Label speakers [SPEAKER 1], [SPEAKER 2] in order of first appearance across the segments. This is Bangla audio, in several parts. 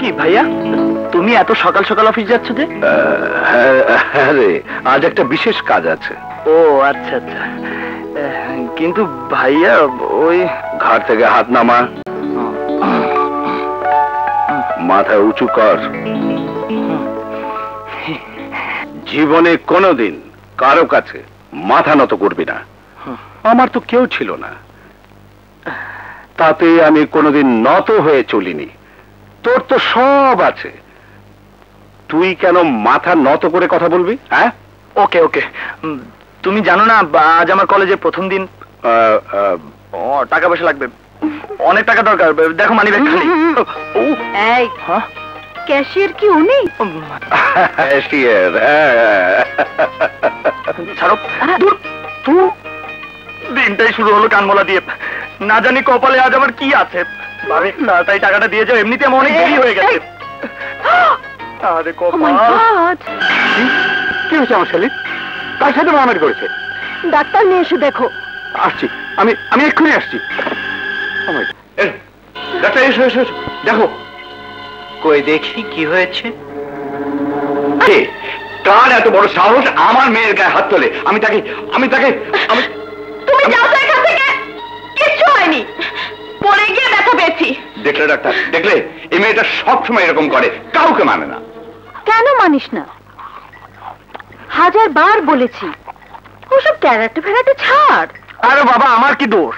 [SPEAKER 1] কি ভাইয়া, তুমি এত সকাল সকাল অফিস যাচ্ছ যে?
[SPEAKER 2] হ্যাঁ রে, আজ একটা বিশেষ কাজ আছে।
[SPEAKER 1] ও আচ্ছা আচ্ছা, কিন্তু ভাইয়া ওই
[SPEAKER 2] ঘাট থেকে হাত নামা, মাথা উঁচু কর। জীবনে কোনোদিন কারো কাছে মাথা নত করবি না। আমার তো কেউ ছিল না, তাতে আমি কোনোদিন নত হয়ে চলিনি। তোর তো সব আছে, তুই কেন মাথা নত করে কথা বলবি? হ্যাঁ,
[SPEAKER 1] ওকে ওকে। তুমি জানো না আজ আমার কলেজে প্রথম দিন। টাকা পয়সা লাগবে, অনেক টাকা দরকার। দেখো মানি ব্যাগ খালি।
[SPEAKER 3] এই ক্যাশিয়ার কি উনি?
[SPEAKER 1] ছাড়ো, দিনটাই শুরু হলো কানমোলা দিয়ে। না জানি কপালে আজ আমার কি আছে। তাই টাকাটা দিয়ে যাও, এমনিতে আমার অনেক দেরি হয়ে গেছে। আরে কপাল।
[SPEAKER 2] কি হয়েছে আমার শালি? কার সাথে মারামারি করেছে?
[SPEAKER 3] ডাক্তার নিয়ে এসে দেখো।
[SPEAKER 2] আসছি, আমি এক্ষুনি আসছি। ডাক্তার এসো এসো এসো, দেখো।
[SPEAKER 1] কই দেখি কি হয়েছে।
[SPEAKER 2] কার এত বড় সাহস আমার মেয়ের গায়ে হাত তোলে? আমি তাকে
[SPEAKER 3] তুমি যাও তো এখান থেকে। কিচ্ছু হয়নি, পড়ে গিয়ে ব্যথা পেয়েছি।
[SPEAKER 2] দেখলে ডাক্তার, দেখলে এই মেয়েটা সবসময় এরকম করে, কাউকে মানে না।
[SPEAKER 3] কেন মানিস না? 1000 বার বলেছি ওসব ক্যারাটে ফেরাটে ছাড়।
[SPEAKER 1] আরে বাবা, আমার কি দোষ?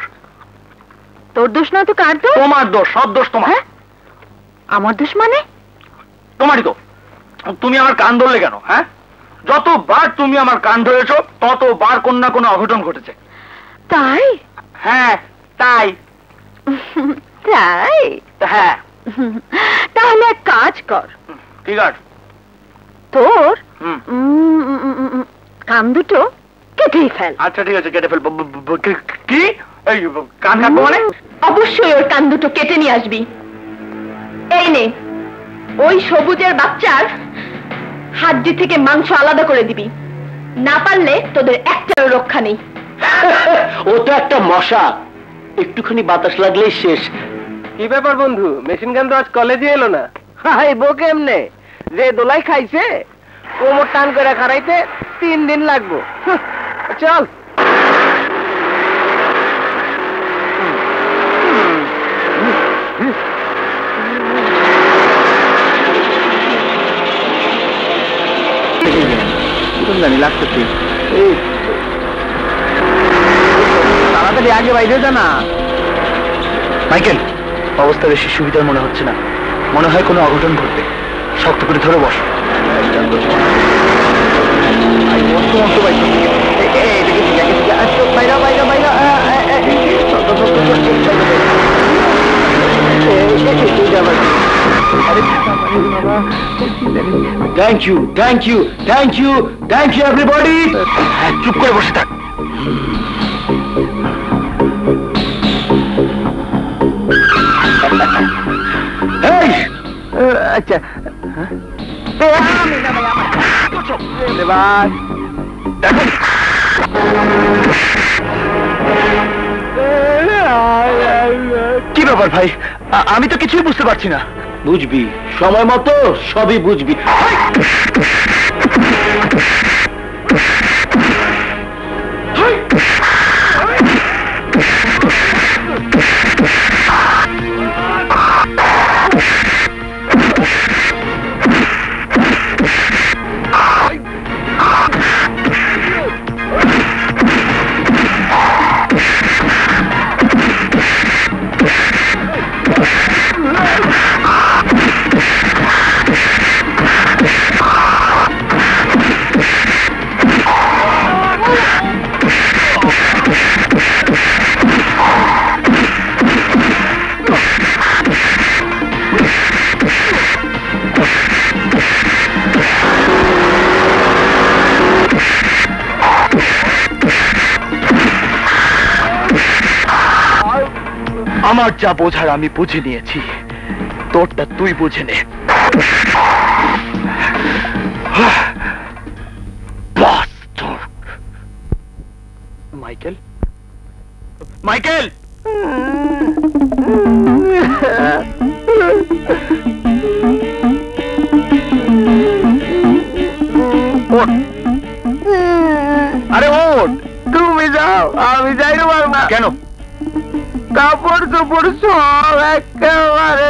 [SPEAKER 3] তোর দোষ না তো কার দোষ?
[SPEAKER 1] তোমার দোষ, সব দোষ তোমার।
[SPEAKER 3] হ্যাঁ, আমার দোষ মানে?
[SPEAKER 1] তোমারই তো। তুমি আমার কান ধরলে কেন? হ্যাঁ, যতবার তুমি আমার কান ধরেছো ততবার কোন না কোনো অঘটন ঘটেছে।
[SPEAKER 3] তাই?
[SPEAKER 1] হ্যাঁ তাই।
[SPEAKER 3] তাই?
[SPEAKER 1] হ্যাঁ।
[SPEAKER 3] তাহলে এক কাজ কর।
[SPEAKER 1] কি কাজ?
[SPEAKER 3] তোর কান দুটো কেটেই ফেল।
[SPEAKER 1] আচ্ছা ঠিক আছে, কেটে ফেলবো। কি এই কান কাটবো মানে?
[SPEAKER 3] অবশ্যই ওর কান দুটো কেটে নিয়ে আসবি। এই নে, ওই সবুজের বাচ্চার হাড্ডি থেকে মাংস আলাদা করে দিবি। না পারলে তোদের একটারও রক্ষা নেই।
[SPEAKER 1] ও তো একটা মশা, একটুখানি বাতাস লাগলেই শেষ। কি ব্যাপার বন্ধু, মেশিন গান তো আজ কলেজে এলো না? হাই বকে এমনে যে দোলাই খাইছে, কোমর টান করে খারাইতে 3 দিন লাগবো। চল। জানি লাগতেছি, তাড়াতাড়ি আগে বাইরে যা না। মাইকেল, অবস্থা বেশি সুবিধার মনে হচ্ছে না, মনে হয় কোনো অঘটন ঘটবে। শক্ত করে ধরে বস। Thank you, thank you, thank you, thank you everybody. চুপ করে বসে থাক। আচ্ছা, কি ব্যাপার ভাই? আমি তো কিছুই বুঝতে পারছি না। বুঝবি, সময় মতো সবই বুঝবি। আমার যা বোঝার আমি বুঝে নিয়েছি, তোরটা তুই বুঝে নে। মাইকেল, মাইকেল, কাপড় চোপড় সব একেবারে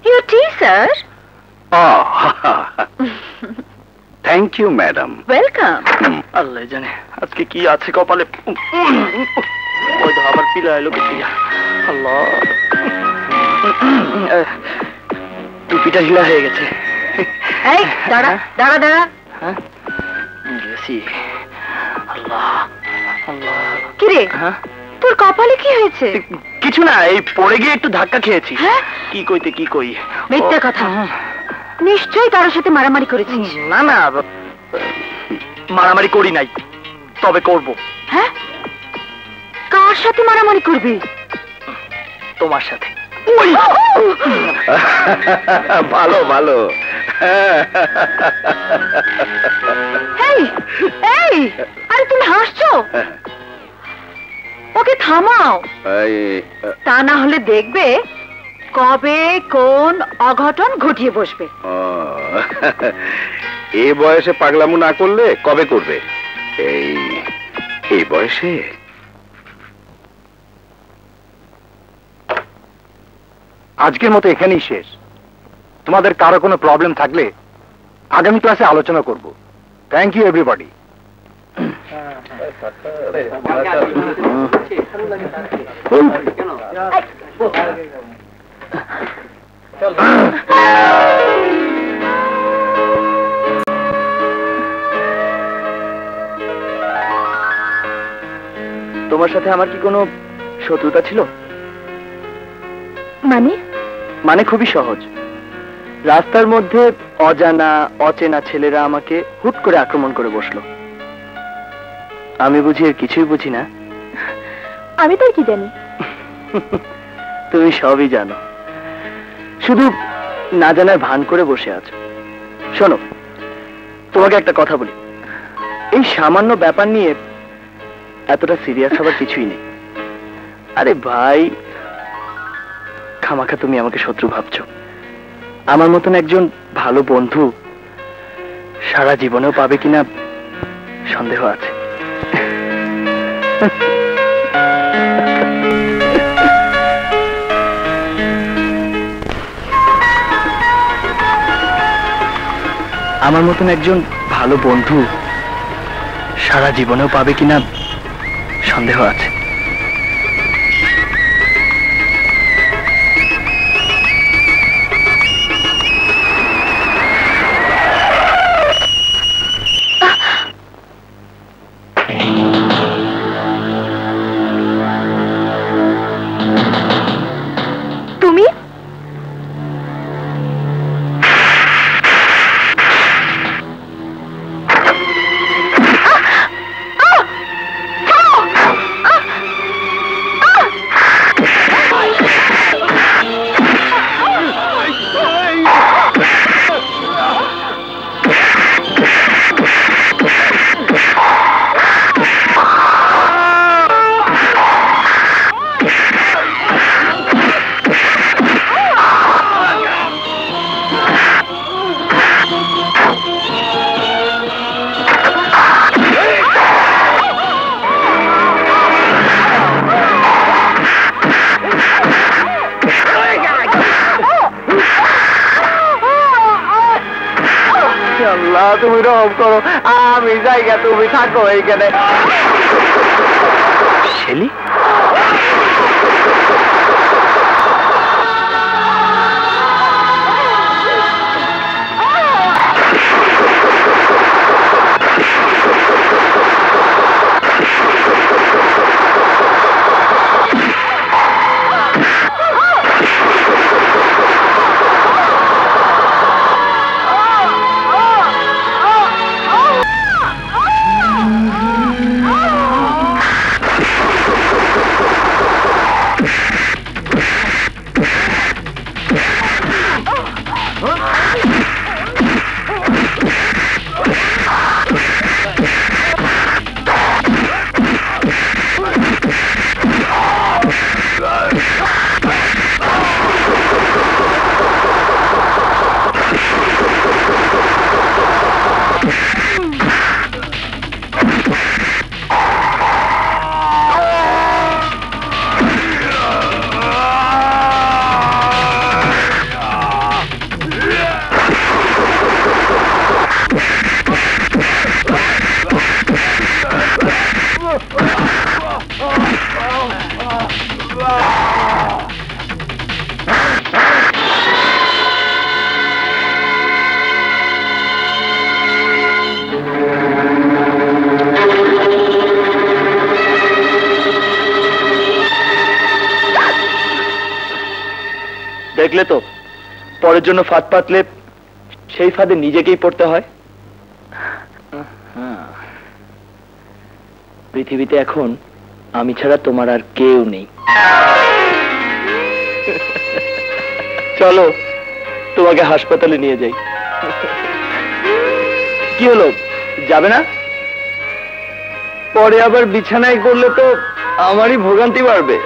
[SPEAKER 3] Your tea, sir.
[SPEAKER 2] Thank you madam.
[SPEAKER 3] Welcome.
[SPEAKER 1] Allah জানে আজকে কি আছে কপালে। ওই তো আবার পিলা এলো কি আল্লাহ, টুপিটা ঢিলা হয়ে গেছে।
[SPEAKER 3] এই দাঁড়া দাঁড়া দাঁড়া।
[SPEAKER 1] হ্যাঁ গেছি। আল্লাহ আল্লাহ।
[SPEAKER 3] কি রে,
[SPEAKER 1] হ্যাঁ
[SPEAKER 3] তোর কপালে কি হয়েছে?
[SPEAKER 1] কিছু না, এই পড়ে গিয়ে একটু ধাক্কা খেয়েছি।
[SPEAKER 3] হ্যাঁ?
[SPEAKER 1] কি কইতে কি কই।
[SPEAKER 3] মিথ্যা কথা। নিশ্চয়ই কারোর সাথে মারামারি করেছিস।
[SPEAKER 1] না না, মারামারি করি নাই, তবে করব।
[SPEAKER 3] হ্যাঁ, কার সাথে মারামারি করবি?
[SPEAKER 1] তোমার সাথে।
[SPEAKER 2] ভালো ভালো।
[SPEAKER 3] এই এই, আরে তুমি হাসছো? ওকে থামাও, তা না হলে দেখবে কবে কোন অঘটন ঘটিয়ে বসবে।
[SPEAKER 2] এই বয়সে পাগলামো না করলে কবে করবে? এই বয়সে? আজকের মতো এখানেই শেষ। তোমাদের কারো কোনো প্রবলেম থাকলে আগামী ক্লাসে আলোচনা করব। Thank you everybody.
[SPEAKER 1] তোমার সাথে আমার কি কোনো শত্রুতা ছিল?
[SPEAKER 3] মানে
[SPEAKER 1] খুবই সহজ। রাস্তার মধ্যে অজানা অচেনা ছেলেরা আমাকে হুট করে আক্রমণ করে বসলো। আমি বুঝি এর কিছুই বুঝি না।
[SPEAKER 3] আমি তো কি জানি।
[SPEAKER 1] তুমি সবই জানো, শুধু না জানার ভান করে বসে আছো। শোনো, তোমাকে একটা কথা বলি, এই সামান্য ব্যাপার নিয়ে এতটা সিরিয়াস হবার কিছুই নেই। আরে ভাই, খামাখা তুমি আমাকে শত্রু ভাবছো। আমার মতন একজন ভালো বন্ধু সারা জীবনেও পাবে কিনা সন্দেহ আছে। আমার মতন একজন ভালো বন্ধু সারা জীবনেও পাবে কিনা সন্দেহ আছে।
[SPEAKER 3] তুমি
[SPEAKER 1] আল্লাহ, তুমি রহম করো, আমি জায়গা, তুমি থাকো এইখানে। শেলি, দেখলে তো, পরের জন্য ফাঁদ পাতলে সেই ফাঁদে নিজেকেই পড়তে হয়। পৃথিবীতে এখন আমি ছাড়া তোমার আর কেউ নেই। চলো তোমাকে হাসপাতালে নিয়ে যাই। কি হলো, যাবে না? পরে আবার বিছানায় করলে তো আমারই ভোগান্তি বাড়বে।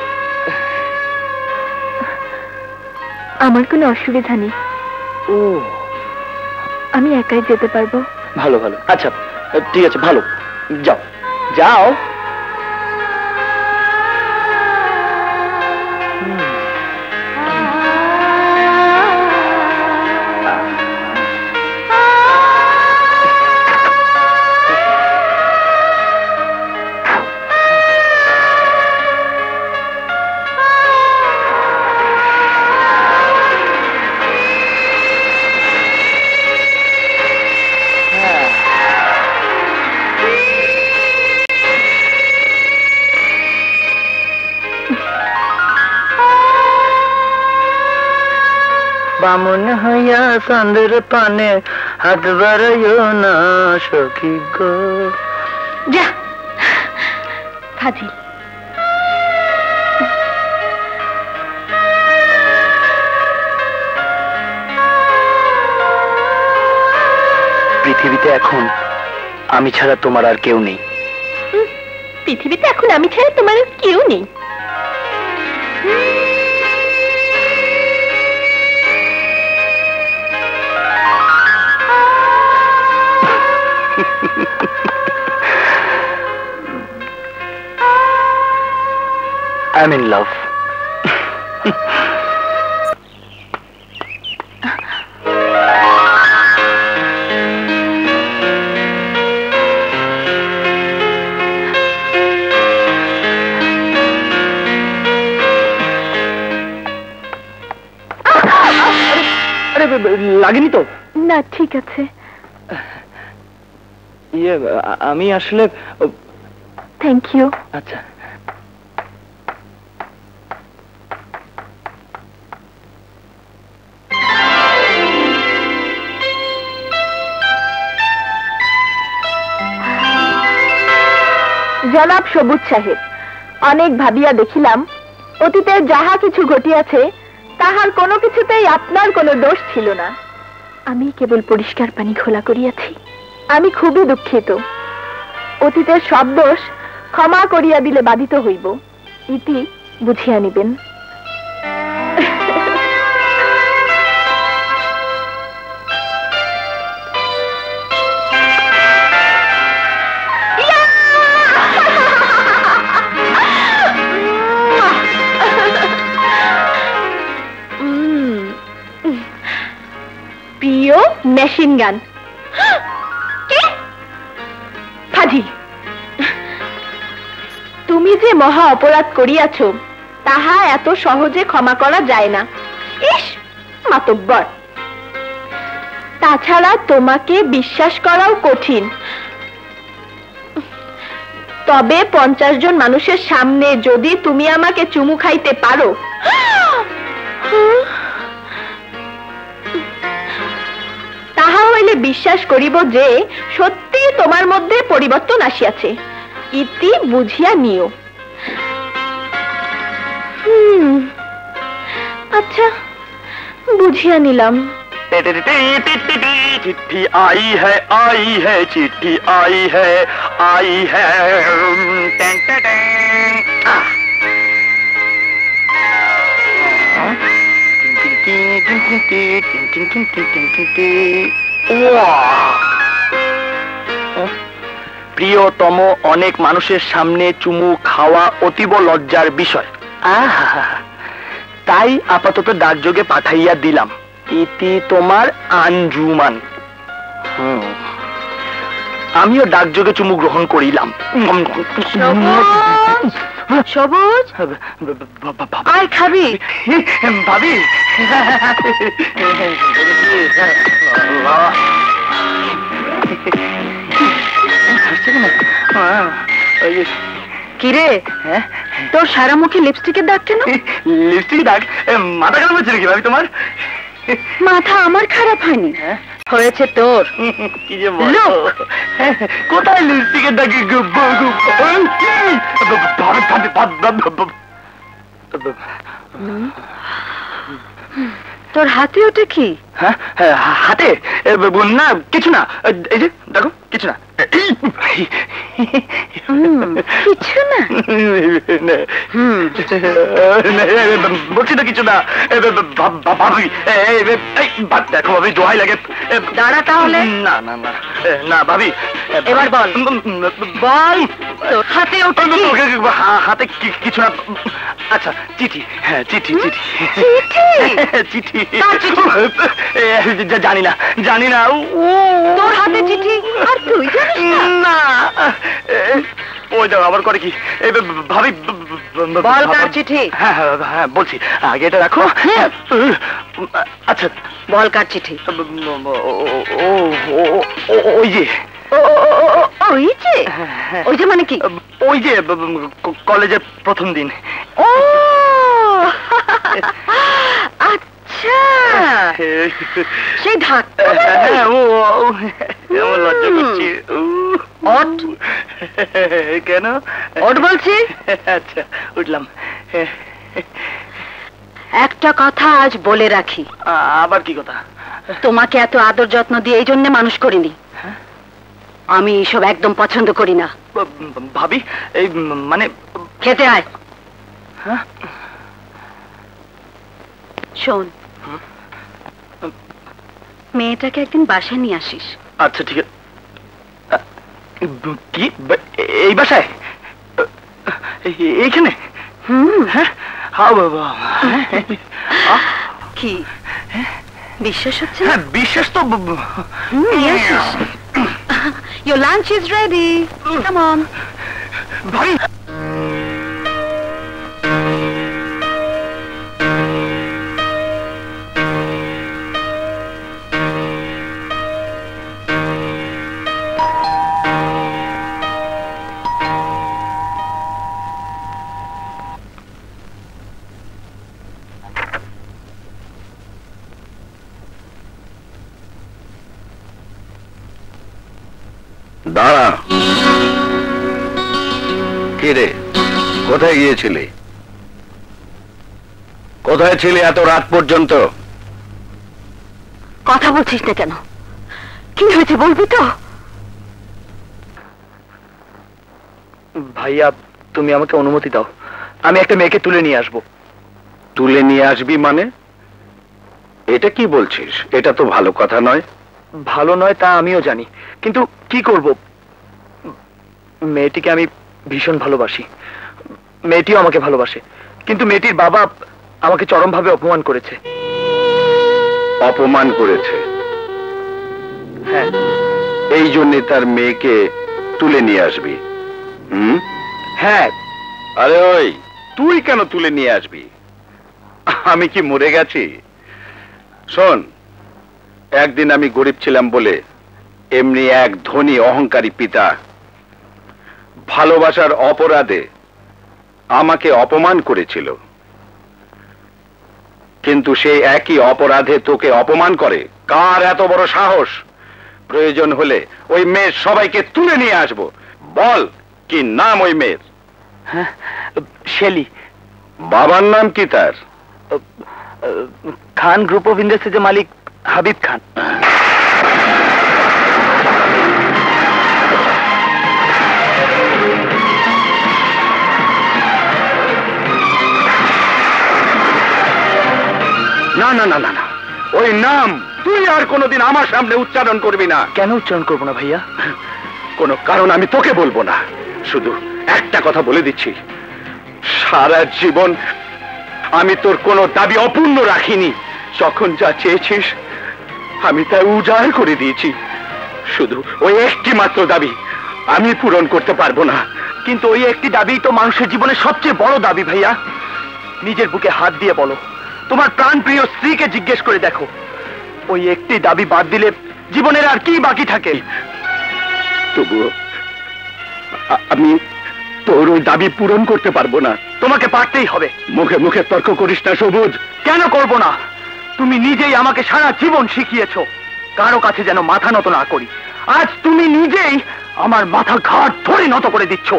[SPEAKER 3] আমার কোনো অসুবিধা নেই,
[SPEAKER 1] ও
[SPEAKER 3] আমি একাই যেতে পারবো।
[SPEAKER 1] ভালো ভালো, আচ্ছা ঠিক আছে, ভালো, যাও যাও। বামন হইয়া চাঁদের পানে হাত বাড়াইও না সখী গো।
[SPEAKER 3] যা ফাজিল।
[SPEAKER 1] পৃথিবীতে এখন আমি ছাড়া তোমার আর কেউ নেই।
[SPEAKER 3] পৃথিবীতে এখন আমি ছাড়া তোমার আর কেউ নেই।
[SPEAKER 1] I'm in love. আরে লাগেনি তো?
[SPEAKER 3] না, ঠিক আছে।
[SPEAKER 1] ইয়ে, আমি আসলে।
[SPEAKER 3] Thank you.
[SPEAKER 1] আচ্ছা,
[SPEAKER 3] জনাব সবুজ সাহেব, অনেক ভাবিয়া দেখিলাম অতীতে যাহা কিছু ঘটিয়াছে তাহার কোনো কিছুতেই আপনার কোনো দোষ ছিল না। আমি কেবল পরিষ্কার পানি ঘোলা করিয়াছি। আমি খুবই দুঃখিত। অতীতের সব দোষ ক্ষমা করিয়া দিলে বাধিত হইব, ইতি বুঝিয়া নিবেন। প্রিয় মেশিন গান। কি ফাজিল! তুমি যে মহা অপরাধ করিয়াছ তাহা এত সহজে ক্ষমা করা যায় না। ইস, মাতব্বর! তাছাড়া তোমাকে বিশ্বাস করাও কঠিন। তবে 50 জন মানুষের সামনে যদি তুমি আমাকে চুমু খাইতে পারো, তাহা হইলে বিশ্বাস করিব যে সত্যি তোমার মধ্যে পরিবর্তন আসিয়াছে, ইতি বুঝিয়া নিও। আচ্ছা, বুঝিয়া নিলাম।
[SPEAKER 1] चिट्ठी आई है चिट्ठी आई है প্রিয়তম, অনেক মানুষের সামনে চুমু খাওয়া অতীব লজ্জার বিষয়। তাই আপাতত ডাকযোগে পাঠাইয়া দিলাম। ইতি তোমার আঞ্জুমান। আমিও ডাকযোগে চুমু গ্রহণ করিলাম।
[SPEAKER 3] সবুজ, আয় খাবি?
[SPEAKER 1] ভাবি, কিরে?
[SPEAKER 3] তোর সারা মুখে লিপস্টিকের দাগ কেন?
[SPEAKER 1] লিপস্টিক দাগ? মাথা খারাপ হচ্ছে নাকি ভাবি তোমার?
[SPEAKER 3] মাথা আমার খারাপ হয়নি, হয়েছে তোর।
[SPEAKER 1] কি যে বলো, কোথায় লিপস্টিকের দাগ?
[SPEAKER 3] তোর হাতে ওটা কি?
[SPEAKER 1] হ্যাঁ হাতে না, কিছু না, এই যে দেখো, কিছু না।
[SPEAKER 3] কিছু না?
[SPEAKER 1] বলছি তো কিছু না। ভাবি দেখো ভাবি, দোহাই লাগে।
[SPEAKER 3] দাঁড়া তাহলে।
[SPEAKER 1] না না না না ভাবি,
[SPEAKER 3] এবার বল, বল তোর হাতে ওটা কি?
[SPEAKER 1] হাতে কিছু না। আচ্ছা চিঠি, হ্যাঁ চিঠি চিঠি চিঠি। জানি না জানি না।
[SPEAKER 3] তোর হাতে চিঠি আর তুই জানিস না?
[SPEAKER 1] ওই দাও আবার করে কি ভাবি?
[SPEAKER 3] বল কার চিঠি?
[SPEAKER 1] হ্যাঁ হ্যাঁ বলছি, আগে এটা রাখো। আচ্ছা
[SPEAKER 3] বল কার চিঠি?
[SPEAKER 1] ওই যে
[SPEAKER 3] ওই যে ওই যে মানে কি?
[SPEAKER 1] ওই যে কলেজের প্রথম দিন।
[SPEAKER 3] ও আচ্ছা, সেই ধাক্কা।
[SPEAKER 1] লজ্জা করছি।
[SPEAKER 3] ওঠ।
[SPEAKER 1] কেন
[SPEAKER 3] ওঠ বলছি।
[SPEAKER 1] আচ্ছা উঠলাম।
[SPEAKER 3] একটা কথা আজ বলে রাখি।
[SPEAKER 1] আবার কি কথা?
[SPEAKER 3] তোমাকে এত আদর যত্ন দিয়ে এই জন্য মানুষ করিনি। আমি এসব একদম পছন্দ করি না।
[SPEAKER 1] ভাবি এই মানে
[SPEAKER 3] খেতে আয়। শোন, মেয়েটাকে একদিন বাসায় নিয়ে আসিস।
[SPEAKER 1] আচ্ছা ঠিক আছে। কি এই বাসায়? এইখানে? হ্যাঁ
[SPEAKER 3] কি বিশ্বাস হচ্ছে?
[SPEAKER 1] হ্যাঁ বিশ্বাস তো।
[SPEAKER 3] Your lunch is ready. Come on.
[SPEAKER 1] ভাই
[SPEAKER 2] দাঁড়া। কে রে, কোথায় গিয়েছিলি? কোথায় ছিলি এত রাত পর্যন্ত?
[SPEAKER 3] কথা বলছিস না কেন? কি হয়েছে বলবি তো?
[SPEAKER 1] ভাইয়া তুমি আমাকে অনুমতি দাও, আমি একটা মেয়েকে তুলে নিয়ে আসবো।
[SPEAKER 2] তুলে নিয়ে আসবি মানে? এটা কি বলছিস? এটা তো ভালো কথা নয়।
[SPEAKER 1] ভালো নয় তা আমিও জানি, কিন্তু কি করব, মেয়েটিকে আমি ভীষণ ভালোবাসি, মেয়েটিও আমাকে ভালোবাসে, কিন্তু মেয়েটির বাবা আমাকে চরমভাবে অপমান করেছে।
[SPEAKER 2] অপমান করেছে?
[SPEAKER 1] হ্যাঁ।
[SPEAKER 2] এই জন্য তার মেয়েকে তুলে নিয়ে আসবি?
[SPEAKER 1] হ্যাঁ।
[SPEAKER 2] আরে ওই, তুই কেন তুলে নিয়ে আসবি? আমি কি মরে গেছি? শোন, একদিন আমি গরিব ছিলাম বলে এমনি এক ধনী অহংকারী পিতা ভালোবাসার অপরাধে আমাকে অপমান করেছিল, কিন্তু সেই একই অপরাধে তোকে অপমান করে। কার এত বড় সাহস? প্রয়োজন হলে ওই মেয়ের সবাইকে তুলে নিয়ে আসবো। বল কি নাম ওই মেয়ের?
[SPEAKER 1] শেলি।
[SPEAKER 2] বাবার নাম কি তার?
[SPEAKER 1] খান গ্রুপ অফ ইন্ডাস্ট্রিজের মালিক হাবিব খান।
[SPEAKER 2] না না না না না, ওই নাম তুই আর কোনোদিন আমার সামনে উচ্চারণ করবি না।
[SPEAKER 1] কেন উচ্চারণ করবো না ভাইয়া?
[SPEAKER 2] কোনো কারণ আমি তোকে বলবো না, শুধু একটা কথা বলে দিচ্ছি, সারা জীবন আমি তোর কোনো দাবি অপূর্ণ রাখিনি। যখন যা চেয়েছিস আমি তা উজাড় করে দিয়েছি। শুধু ওই একটি মাত্র দাবি আমি পূরণ করতে পারবো না।
[SPEAKER 1] কিন্তু ওই একটি দাবি তো মানুষের জীবনের সবচেয়ে বড় দাবি ভাইয়া। নিজের বুকে হাত দিয়ে বলো, তোমার প্রাণপ্রিয় স্ত্রীকে জিজ্ঞেস করে দেখো, ওই একটি দাবি বাদ দিলে জীবনের আর কি বাকি থাকে?
[SPEAKER 2] তবুও আমি তোর ওই দাবি পূরণ করতে পারবো না।
[SPEAKER 1] তোমাকে পারতেই হবে।
[SPEAKER 2] মুখে মুখে তর্ক করিস না সবুজ।
[SPEAKER 1] কেন করব না? তুমি নিজেই আমাকে সারা জীবন শিখিয়েছো কারো কাছে যেন মাথা নত না করি। আজ তুমি নিজেই আমার মাথা ঘাট ধরে নত করে দিচ্ছ।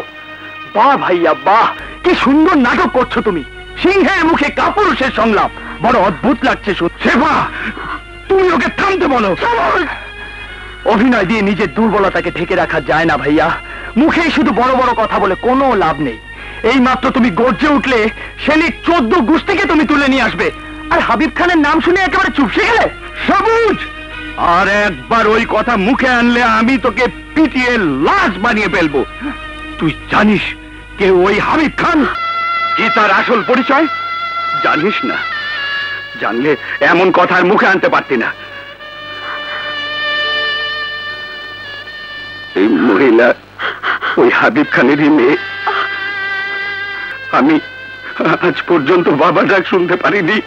[SPEAKER 1] বাহ ভাইয়া বাহ, কি সুন্দর নাটক করছো তুমি। সিংহের মুখে কাপুরুষের সংলাপ, বড় অদ্ভুত লাগছে। শেফা, তুমি ওকে থামতে বলো। অভিনয় দিয়ে নিজের দুর্বলতাকে ঢেকে রাখা যায় না ভাইয়া। মুখেই শুধু বড় বড় কথা বলে কোনো লাভ নেই। এই মাত্র তুমি গর্জে উঠলে শেলির 14 গোষ্ঠীকে তুমি তুলে নিয়ে আসবে, আর হাবিব খানের নাম শুনে একেবারে চুপসে গেলে। সবুজ, আর একবার ওই কথা মুখে আনলে আমি তোকে পিটিয়ে লাশ বানিয়ে ফেলবো। তুই জানিস কে ওই হাবিব খান?
[SPEAKER 2] কি তার আসল পরিচয় জানিস না? জানলে এমন কথা আর মুখে আনতে পারতি না। এই মহিলা ওই হাবিব খানেরই মেয়ে। আমি আজ পর্যন্ত বাবা ডাক শুনতে পারিনি।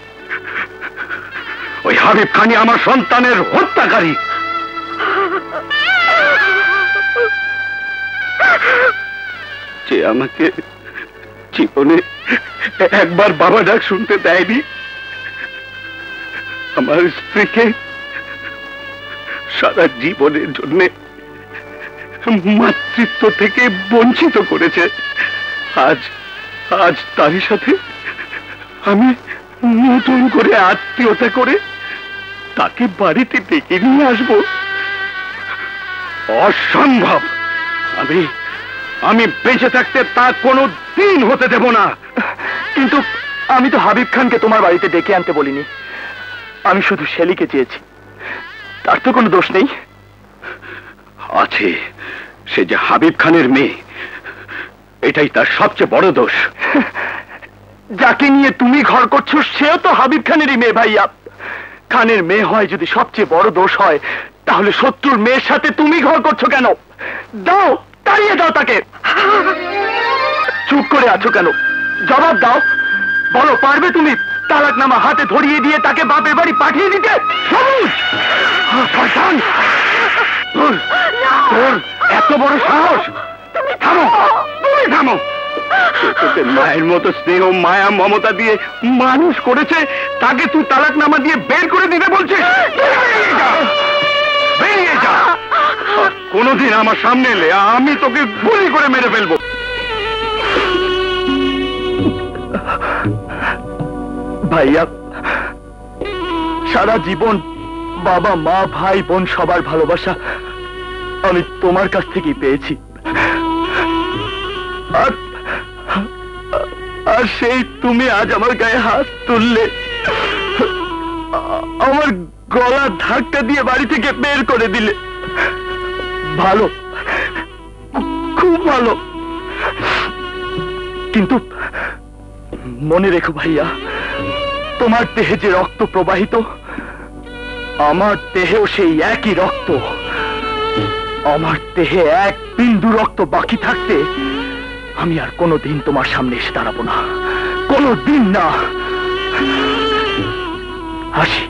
[SPEAKER 2] ওই হাবিব খানই আমার সন্তানের হত্যাকারী। যে আমাকে জীবনে একবার বাবা ডাক শুনতে দেয়নি, আমার স্ত্রীকে সারা জীবনের জন্য মাতৃত্ব থেকে বঞ্চিত করেছে। আজ আজ তারই সাথে আমি নতুন করে আত্মীয়তা করে তাকে বাড়িতে ডেকে নিয়ে আসবো? অসম্ভব। আমি বেঁচে থাকতে তা কোনো দিন হতে দেব না।
[SPEAKER 1] কিন্তু আমি তো হাবিব খানকে তোমার বাড়িতে ডেকে আনতে বলিনি। আমি শুধু শেলিকে চেয়েছি। তার তো কোনো দোষ নেই।
[SPEAKER 2] আছে, সে যে হাবিব খানের মেয়ে, এটাই তার সবচেয়ে বড় দোষ।
[SPEAKER 1] যাকে নিয়ে তুমি ঘর করছো সেও তো হাবিব খানেরই মেয়ে ভাইয়া। খানের মেয়ে হয় যদি সবচেয়ে বড় দোষ হয়, তাহলে শত্রুর মেয়ের সাথে তুমি ঘর করছো কেন? দাও, তাড়িয়ে দাও তাকে। চুপ করে আছো কেন? জবাব দাও। বলো, পারবে তুমি তালাকনামা হাতে ধরিয়ে দিয়ে তাকে বাপের বাড়ি পাঠিয়ে দিতে? সবুজ, শয়তান, তোর এত বড় সাহস! থামো, তুমি থামো। তোকে মায়ের মতো স্নেহ মায়া মমতা দিয়ে মানুষ করেছে, তাকে তুই তালাকনামা দিয়ে বের করে দিতে বলছিস? বেরিয়ে যা। কোনদিন আমার সামনে এলে আমি তোকে গুলি করে মেরে ফেলবো। ভাইয়া, সারা জীবন বাবা মা ভাই বোন সবার ভালোবাসা আমি তোমার কাছ থেকেই পেয়েছি। আর সেই তুমি আজ আমার গায়ে হাত তুললে, আমার গলা ধাক্কা দিয়ে বাড়ি থেকে বের করে দিলে। ভালো, খুব ভালো, কিন্তু মনে রেখো ভাইয়া, তোমার দেহে যে রক্ত প্রবাহিত, আমার দেহেও সেই একই রক্ত। আমার দেহে এক বিন্দু রক্ত বাকি থাকতে আমি আর কোনোদিন তোমার সামনে এসে দাঁড়াবো না, কোনোদিন না। হাসি।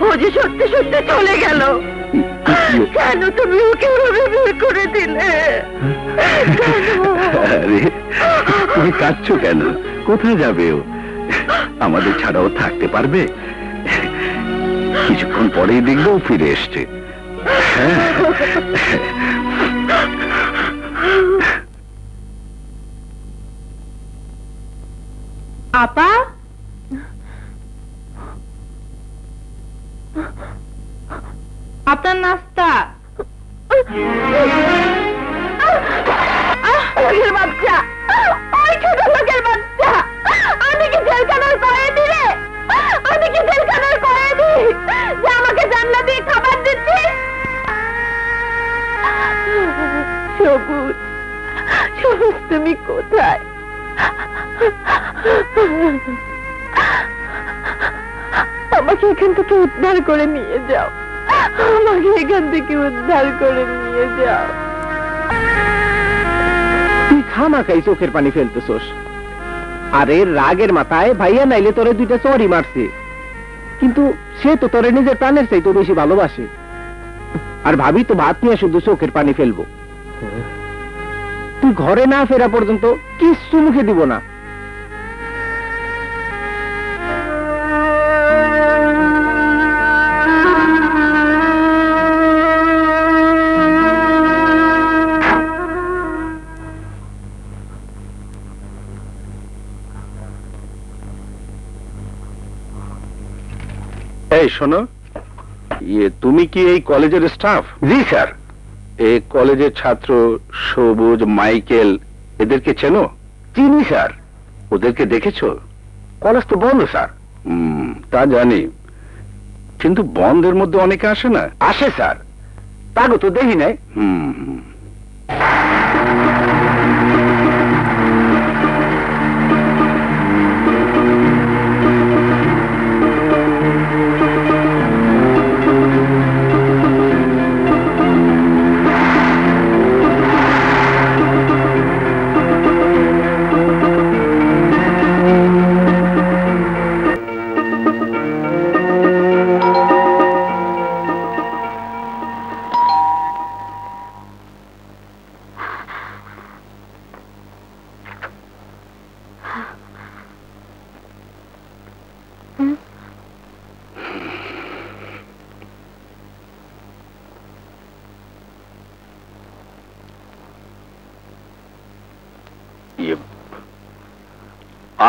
[SPEAKER 1] ও যে সত্যি সত্যি চলে গেল, কেন তুমি ওকে বের করে দিলে?
[SPEAKER 2] আরে, তুমি কাঁদছো কেন? কোথায় যাবে ও? আমাদের ছাড়াও থাকতে পারবে? কিছুক্ষণ পরেই দেখবো ফিরে এসছে।
[SPEAKER 3] আপা, আপনার নাস্তা। লোকের বাচ্চা, ওই ছোট লোকের বাচ্চা, আমি কি জেলখানার কয়েদি রে? আমি কি জেলখানার কয়েদি যে আমাকে জানলা দিয়ে খাবার দিচ্ছি? সবুজ, সবুজ তুমি কোথায়? আমাকে এখান থেকে উদ্ধার করে নিয়ে যাও, আমাকে এখান থেকে উদ্ধার করে নিয়ে যাও।
[SPEAKER 1] তুই খামাখাই চোখের পানি ফেলতেছোস। আরে রাগের মাথায় ভাইয়া নাইলে তোরে দুইটা চড়ি মারছে, কিন্তু সে তো তোরে নিজের প্রাণের চাইতে বেশি ভালোবাসে। আর ভাবি তো ভাত নিয়ে শুধু চোখের পানি ফেলবো। তুই ঘরে না ফেরা পর্যন্ত কিচ্ছু মুখে দিব না।
[SPEAKER 2] এই শোনো, তুমি কি এই কলেজের স্টাফ? জি স্যার। এই কলেজের ছাত্র সবুজ, মাইকেল, এদেরকে চেনো? চিনি স্যার। ওদেরকে দেখেছো? কলেজ তো বন্ধ স্যার। তা জানি, কিন্তু বন্ধের মধ্যে অনেকে আসে না? আসে স্যার, তাকে তো দেখি নাই।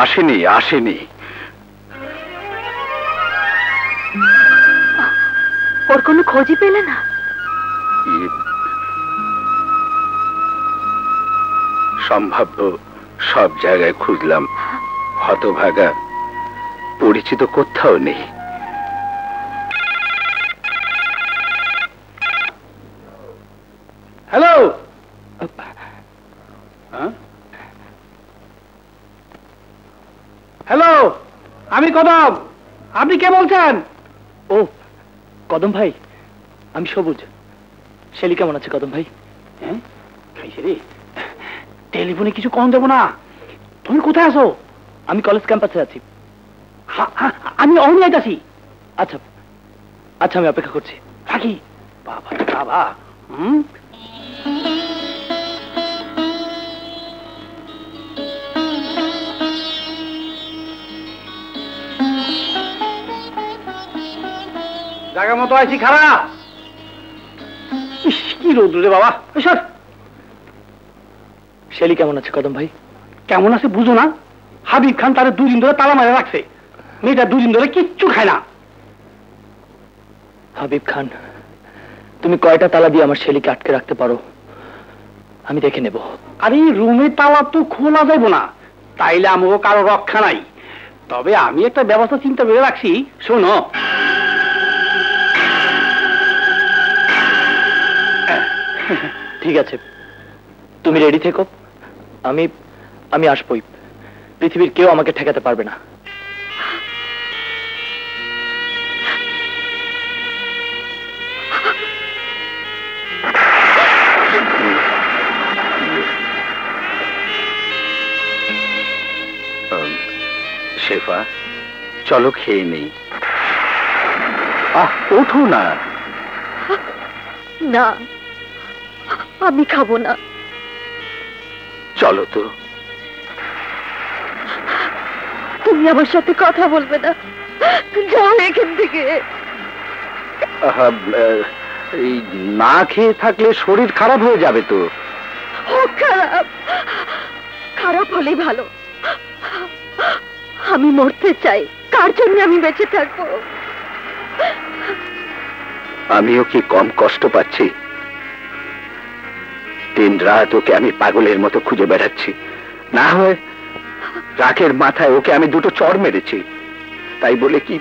[SPEAKER 2] আসেনি, আসেনি।
[SPEAKER 3] ওর কোনো খোঁজই পেলে না?
[SPEAKER 2] সম্ভাব্য সব জায়গায় খুঁজলাম, হতভাগা, পরিচিত কোথাও নেই।
[SPEAKER 1] হ্যালো, হ্যালো, আমি কদম। আপনি কে বলছেন? ও কদম ভাই, আমি সবুজ। শেলি কেমন আছে কদম ভাই? হ্যাঁ, টেলিফোনে কিছু কম দেবো না। তুমি কোথায় আছো? আমি কলেজ ক্যাম্পাসে আছি। আমি অহনি আইতাছি। আচ্ছা আচ্ছা, আমি অপেক্ষা করছি। থাকি। বাবা বাবা। জায়গা মতো আছি, খারাপ। কি রোদ রে বাবা। শেলি কেমন আছে কদম ভাই? কেমন আছে বুঝো না? হাবিব খান তার 2 দিন ধরে তালা মারে রাখছে। মেয়েটা 2 দিন ধরে কিচ্ছু খায় না। হাবিব খান, তুমি কয়টা তালা দিয়ে আমার শেলিকে আটকে রাখতে পারো আমি দেখে নেব। আরে রুমের তালা তো খোলা যাইব না, তাইলে আমাকে কারো রক্ষা নাই। তবে আমি একটা ব্যবস্থা চিন্তা করে রাখছি, শোনো। ঠিক আছে, তুমি রেডি থেকো। আমি আমি আসবই। পৃথিবীর কেউ আমাকে ঠেকাতে পারবে না।
[SPEAKER 2] শেফা, চলো খেয়ে নেই। ওঠো না।
[SPEAKER 3] না, আমি খাবো না।
[SPEAKER 2] চলো তো।
[SPEAKER 3] তুমি আমার সাথে কথা বলবে না, যাও এখান থেকে।
[SPEAKER 2] এই না খেয়ে থাকলে শরীর খারাপ হয়ে যাবে তো।
[SPEAKER 3] খারাপ খারাপ হলেই ভালো। আমি মরতে চাই, কার জন্য আমি বেঁচে থাকবো?
[SPEAKER 2] আমিও কি কম কষ্ট পাচ্ছি? দিন রাত ওকে আমি পাগলের মতো খুঁজে বেড়াচ্ছি। না হয় রাখের মাথায় ওকে আমি 2টো চড় মেরেছি, তাই বলে কি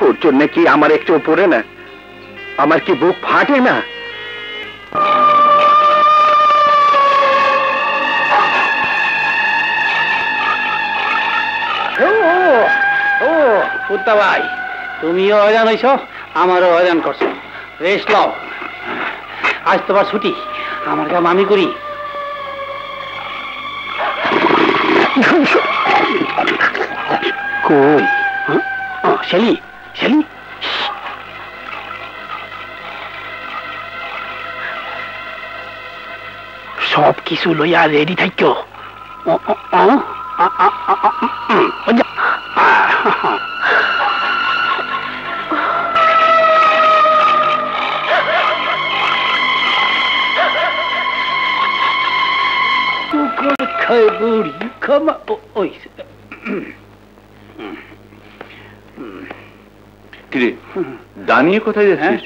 [SPEAKER 2] ওর জন্য কি আমার একটু পড়ে না? আমার কি বুক ফাটে না?
[SPEAKER 1] ফুটতা ভাই, তুমিও হয়রান হইছ, আমারও হয়রান করছো। রেস্ট লও, আজ তোমার ছুটি, আমার কাম আমি করি। কই শেলি শেলি সব কিছু লইয়া রেডি থাকো বুড়ি ক্ষমা ওই
[SPEAKER 2] কিরে দাঁড়িয়ে কোথায় যাচ্ছিস?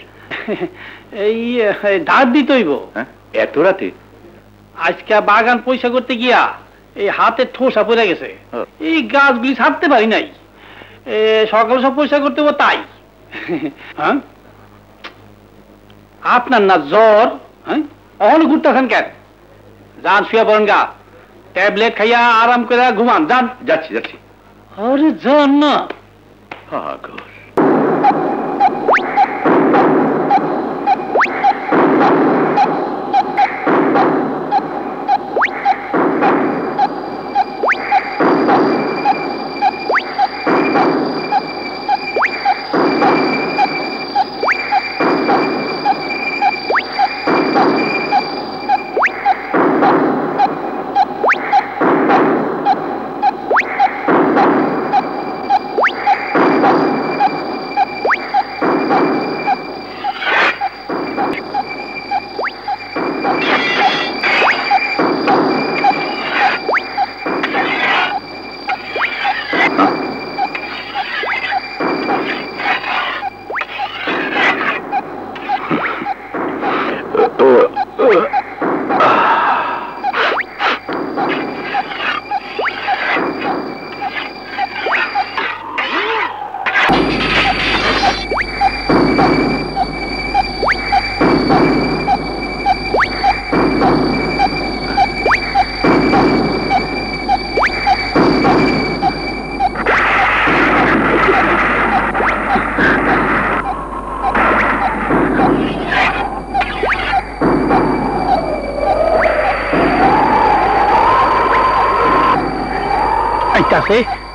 [SPEAKER 1] এই ধার দিতেইব।
[SPEAKER 2] এত রাতে?
[SPEAKER 1] আজকে বাগান পয়সা করতে গিয়া এই হাতে ঠোসা পড়ে গেছে, এই গাছগুলি ছাড়তে পারি নাই, সকাল সব পয়সা করতে হবো তাই। হ্যাঁ আপনার না জ্বর? হ্যাঁ অহন ঘুরতেছেন কেন? যান শুয়ে পড়েন গা, ট্যাবলেট খাইয়া আরাম করে ঘুমান। যান।
[SPEAKER 2] যাচ্ছি যাচ্ছি।
[SPEAKER 1] আরে যান না।
[SPEAKER 2] পাগল।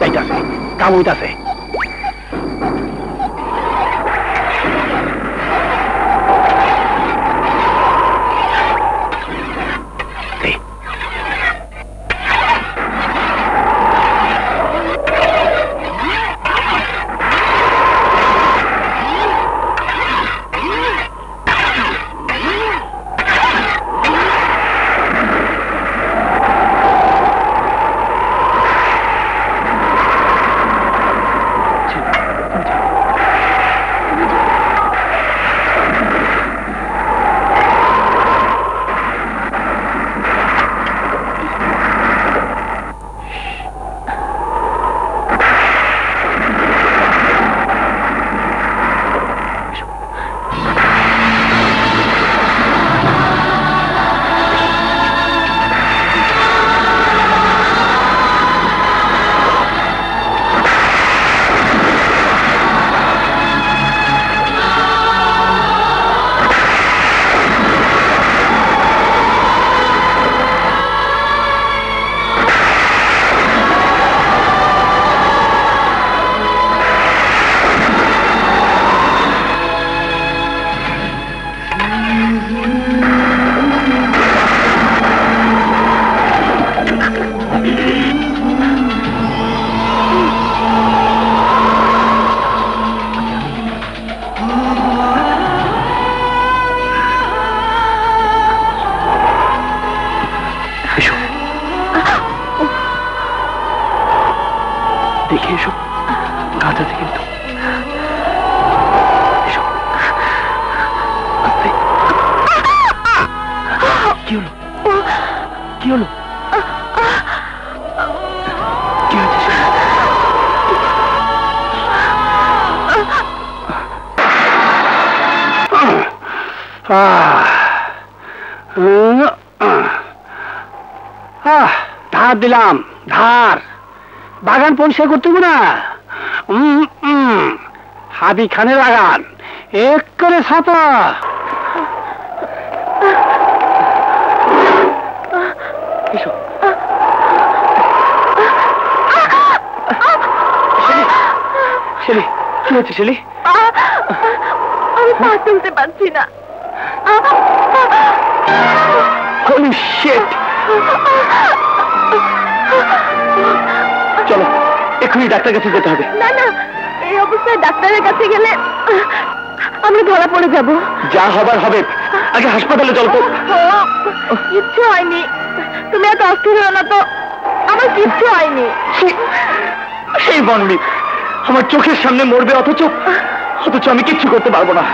[SPEAKER 2] যাইতাছে কাম হইতাছে। দেখে এসো, গাছ আছে কিন্তু। এসো। আস্তে। কি হলো? কি হলো? কি হয়েছে? ধার দিলাম, ধার। বাগান পরিষ্কার করতে না, হাবি খানের বাগান এক করে ছাপা। এসো।
[SPEAKER 1] শেলি, কি হচ্ছে শেলি?
[SPEAKER 3] আমি পা তুলতে পারছি না।
[SPEAKER 1] Holy shit! চলো এক্ষুনি ডাক্তার কাছে যেতে হবে।
[SPEAKER 3] না না, এই অবস্থায় ডাক্তারের কাছে গেলে আমি ধরা পড়ে যাব।
[SPEAKER 1] যা হবার হবে, আগে হাসপাতালে চলো তো।
[SPEAKER 3] কিচ্ছু হয়নি, তুমি এত অস্থির হও না তো। আমার কিচ্ছু হয়নি।
[SPEAKER 1] সেই বনমি আমার চোখের সামনে মরবে, অথচ আমি কিচ্ছু করতে পারবো না।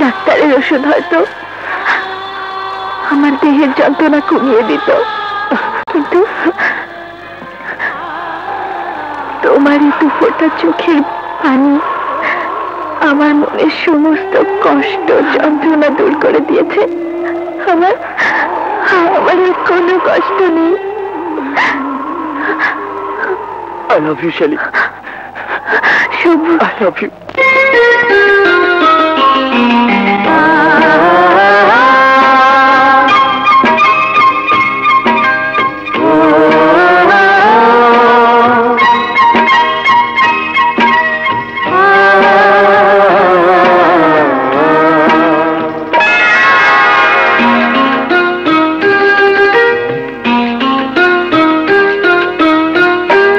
[SPEAKER 3] ডাক্তারের ওষুধ হয়তো আমার দেহের যন্ত্রণা কমিয়ে দিত, কিন্তু তোমার একটু ফোটা চোখের পানি আমার মনের সমস্ত কষ্ট যন্ত্রণা দূর করে দিয়েছে। আমার আর কোনো কষ্ট নেই।
[SPEAKER 1] I love you, Shelly.
[SPEAKER 3] Shubho,
[SPEAKER 1] I love you.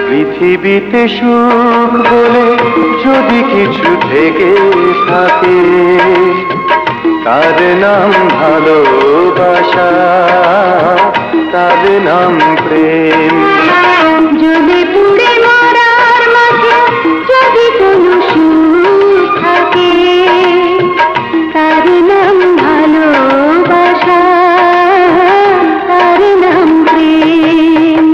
[SPEAKER 2] পৃথিবীতে সুখ বলে যদি কিছু থেকে থাকে, তার নাম ভালোবাসা, তার নাম প্রেম।
[SPEAKER 3] যদি পুড়ে মরার মাঝে যদি কোনো সুখ থাকে, তার নাম ভালোবাসা, তার নাম প্রেম।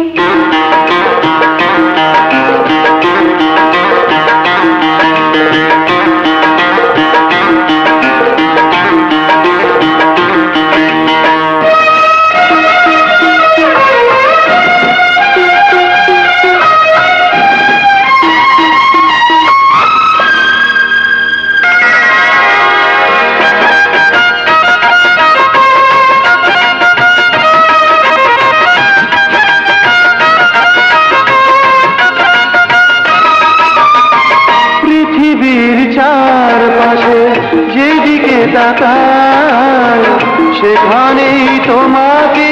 [SPEAKER 2] সেখানেই তোমাকে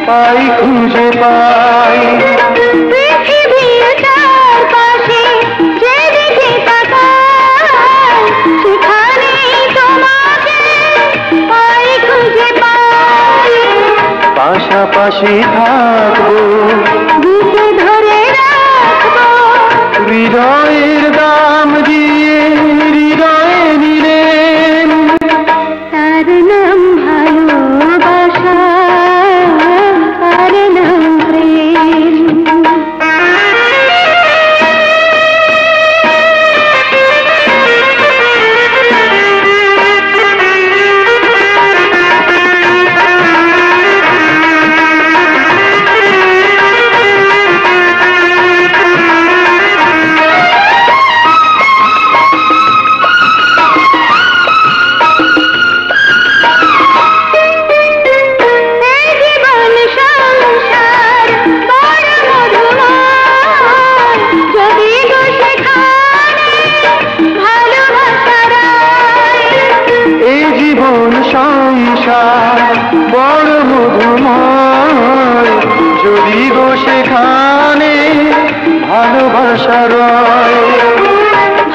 [SPEAKER 2] পাই, খুঁজে পাই।
[SPEAKER 3] পৃথিবীর চারপাশে যেদিকে তাকাই, সেখানেই তোমাকে পাই, খুঁজে পাই।
[SPEAKER 2] পাশাপাশি থাকবো,
[SPEAKER 3] বুকে ধরে রাখবো,
[SPEAKER 2] হৃদয়ের দাম দিয়ে হৃদয়ে নিলেন।
[SPEAKER 3] তার নাম ভালোবাসা, তার নাম প্রেম।
[SPEAKER 2] বড় মধুময়, যদি গো সেখানে ভালোবাসা রয়।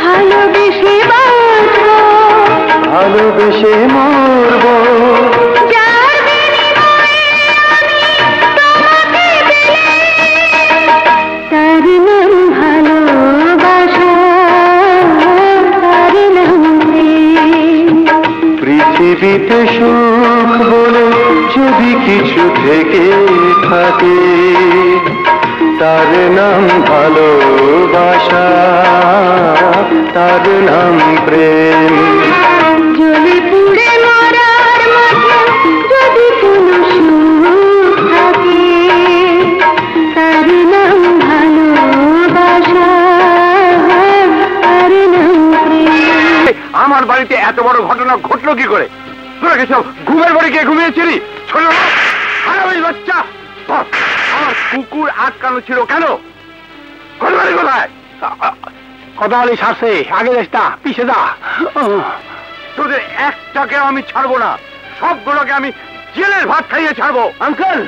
[SPEAKER 3] ভালোবেসে বাঁচবো,
[SPEAKER 2] ভালোবেসে মরবো,
[SPEAKER 3] যার বিনিময়ে আমি তোমাকে পেলে, তার নাম ভালোবাসা, তার নাম
[SPEAKER 4] সুখ বলে যদি কিছু থেকে থাকে, তার নাম ভালোবাসা, তার নাম প্রেম।
[SPEAKER 5] জ্বলে পুড়ে মরার মতো যদি কোনো সুখ থাকে, তার নাম ভালোবাসা, তার নাম প্রেম।
[SPEAKER 2] আমার বাড়িতে এত বড় ঘটনা ঘটলো কি করে? তোরা কি সব ঘুমের বাড়ি গিয়ে ঘুমিয়েছিলি? ছোট হারামি বাচ্চা, আমার কুকুর আটকানো ছিল কেন? ঘটনাটি কোথায়?
[SPEAKER 1] কথা বলি সারছে, আগে যাস না, পিছে যা।
[SPEAKER 2] তোদের একটাকে আমি ছাড়বো না, সবগুলোকে আমি জেলের ভাত খাইয়ে ছাড়বো।
[SPEAKER 1] আঙ্কেল,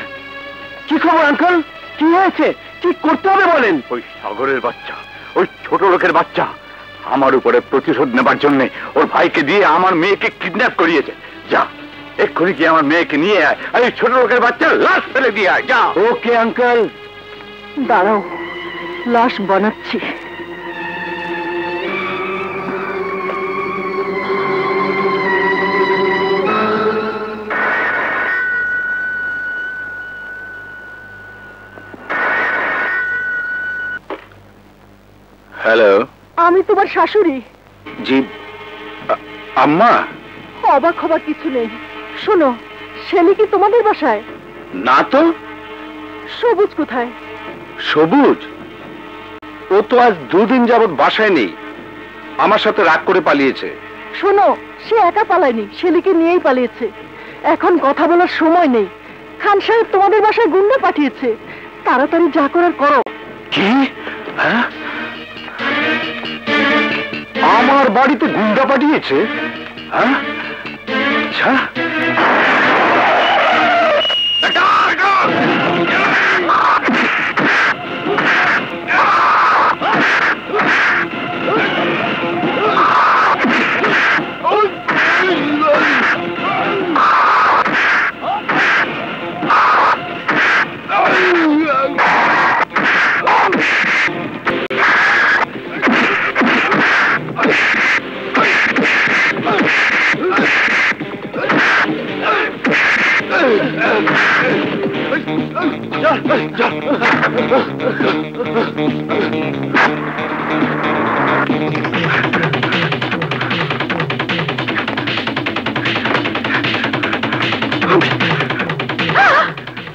[SPEAKER 1] কি খবর আঙ্কেল? কি হয়েছে? কি করতে হবে বলেন?
[SPEAKER 2] ওই সাগরের বাচ্চা, ওই ছোট লোকের বাচ্চা আমার উপরে প্রতিশোধ নেবার জন্য ওর ভাইকে দিয়ে আমার মেয়েকে কিডন্যাপ করিয়েছে। যা, এক্ষুনি কি আমার মেয়েকে নিয়ে আয়, আর এই ছোট লোকের বাচ্চার লাশ ফেলে দিয়ে আয়। যা।
[SPEAKER 1] ওকে আঙ্কেল, দাঁড়াও, লাশ বানাচ্ছি।
[SPEAKER 2] হ্যালো।
[SPEAKER 3] আমি তোমার শাশুড়ি।
[SPEAKER 2] জি আম্মা।
[SPEAKER 3] অবাক হবার কিছু নেই। শোনো, শেলি কি তোমাদের বাসায়?
[SPEAKER 2] না তো।
[SPEAKER 3] সবুজ কোথায়?
[SPEAKER 2] সবুজ? ও তো আজ 2 দিন যাবৎ বাসায় নেই, আমার সাথে রাগ করে পালিয়েছে।
[SPEAKER 3] শোনো, সে একা পালায়নি, শেলিকে নিয়েই পালিয়েছে। এখন কথা বলার সময় নেই। খান সাহেব তোমাদের বাসায় গুন্ডা পাঠিয়েছে, তাড়াতাড়ি যা করার করো।
[SPEAKER 2] কি? হ্যাঁ, আমার বাড়িতে গুন্ডা পাঠিয়েছে? হ্যাঁ, আচ্ছা।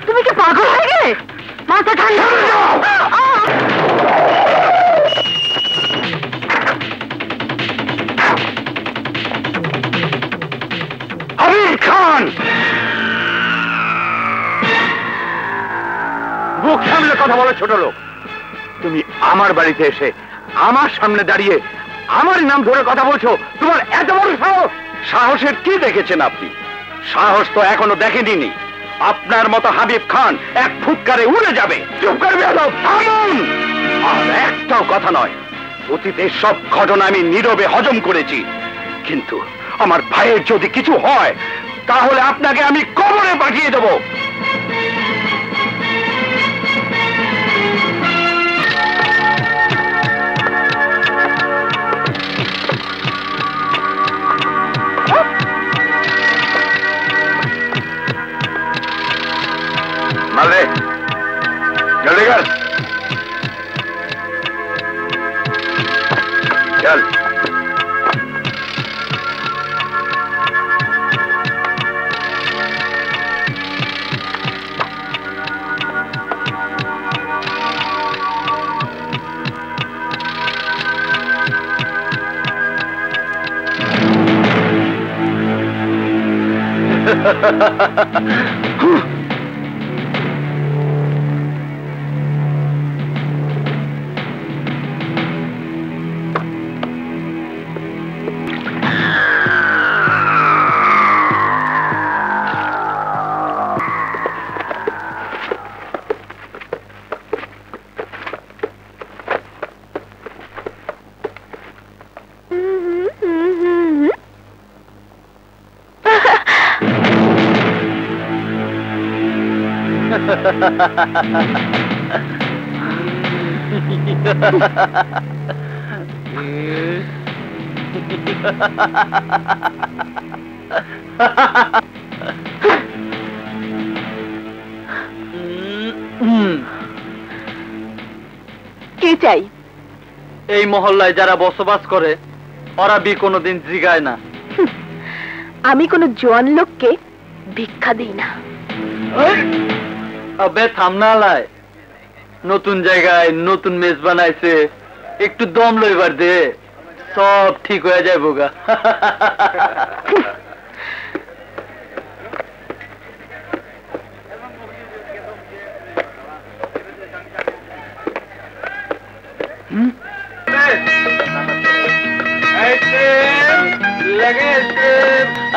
[SPEAKER 3] তুমি কি পাগল হয়ে গেলে? মাথা ঠান্ডা করে দাও।
[SPEAKER 2] আমির খান, মুখ সামনে কথা বলো ছোট লোক। তুমি আমার বাড়িতে এসে আমার সামনে দাঁড়িয়ে আমার নাম ধরে কথা বলছো? তোমার এত বড় সাহস! সাহসের কি দেখেছেন আপনি? সাহস তো এখনো দেখেনি। আপনার মতো হাবিব খান এক ফুৎকারে উড়ে যাবে। চুপ করবে, থামুন। আর একটাও কথা নয়। অতীতের সব ঘটনা আমি নীরবে হজম করেছি, কিন্তু আমার ভাইয়ের যদি কিছু হয় তাহলে আপনাকে আমি কবরে পাঠিয়ে দেব। মালে জলদি কর, চল।
[SPEAKER 3] কে চাই?
[SPEAKER 1] এই মহল্লায় যারা বসবাস করে ওরা বি কোনোদিন জিগায় না।
[SPEAKER 3] আমি কোনো জোয়ান লোককে ভিক্ষা দিই না।
[SPEAKER 1] আবে থামনালায়, নতুন জায়গায় নতুন মেজ বানাইছে, একটু দম লইবার দে, সব ঠিক হয়ে যাইব গা।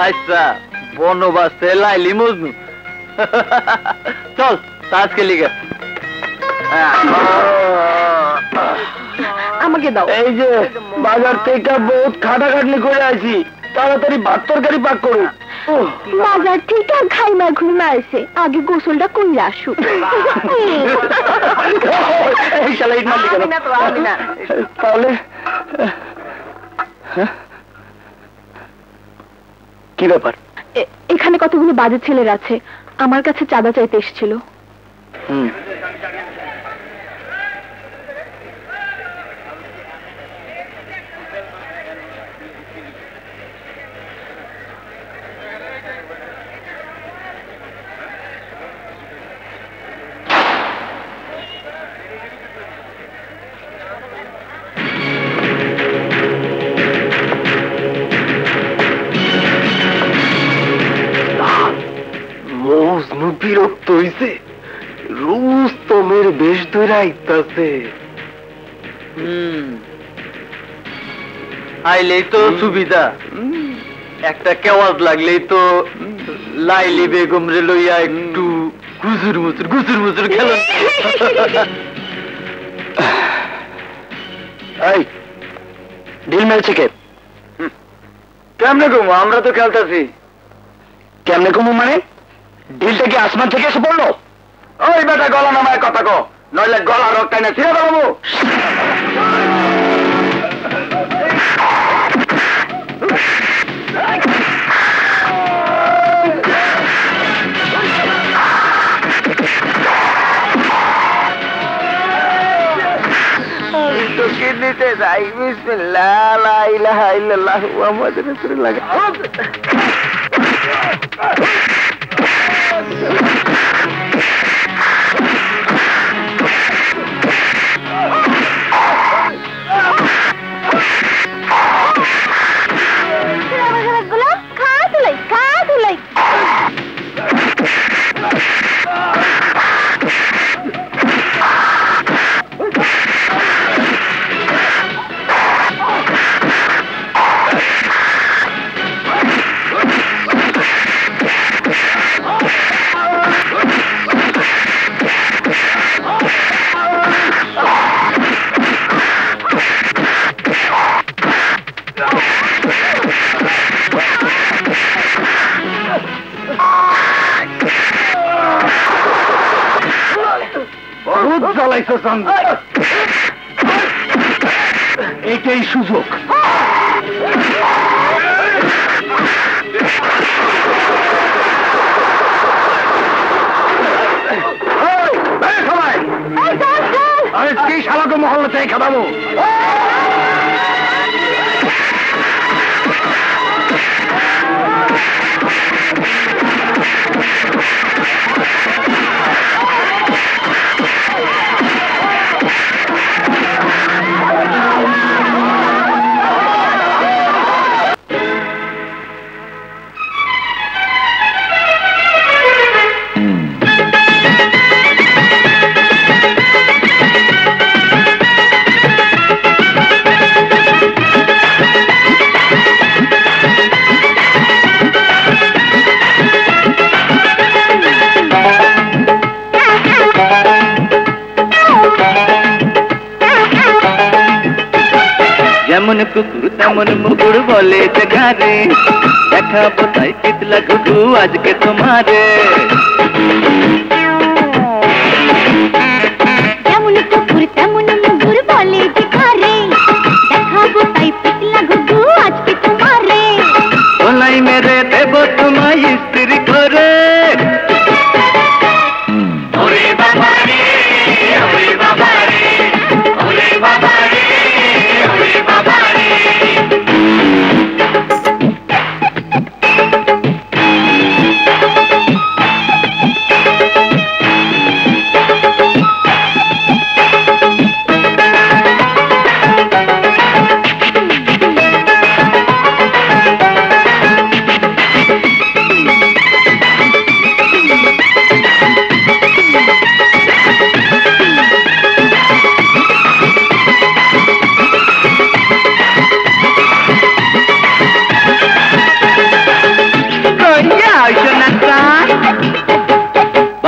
[SPEAKER 1] আচ্ছা বনবাসে লাইলি মজনু। চল আজকে লিগে
[SPEAKER 3] আমাকে দাও।
[SPEAKER 1] এই যে বাজার থেকে বহুত খাটাখাটনি করে আছি, তাড়াতাড়ি ভাত তরকারি পাক করো।
[SPEAKER 3] বাজার থেকে খাইমা ঘুমা আছে, আগে গোসলটা করে আসু।
[SPEAKER 1] তাহলে কি ব্যাপার?
[SPEAKER 3] এখানে কতগুলো বাজে ছেলের আছে, আমার কাছে চাঁদা চাইতে এসেছিল।
[SPEAKER 1] বিরক্ত হইছে, রুস্তমের বেশ ধরে আইতাছে। আইলেই তো সুবিধা, একটা কেওয়াজ লাগলেই তো লাইলি বেগম রে লইয়া একটু গুজুর মুজুর খেলেন। এই ঢিল মেলছে কে? কেমনে কমু? আমরা তো খেলতেছি। কেমনে কমু মানে? ঢিলটা কি আসমান থেকে এসে পড়লো? ওই বেটা গলা নামায় কথা কো, নইলে গলা রক্তাই না ছিঁড়ে দেবো। নিতে যাই। বিসমিল্লাহ, লা ইলাহা ইল্লাল্লাহ, মুহাম্মাদুর রাসূলুল্লাহ। এটাই সুযোগ। আরে কি শালাকে মহল্লা চাই খাবাবো। যেমন কুকুর তেমন মুগুর বলে যেখানে দেখাবো তাই পিতলা ঘুঘু আজকে তোমারে।
[SPEAKER 5] যেমন কুকুর তেমন মুগুর বলে যেখানে দেখাবো তাই পিতলা ঘুঘু আজকে তোমারে।
[SPEAKER 1] গোলাই মেরে দে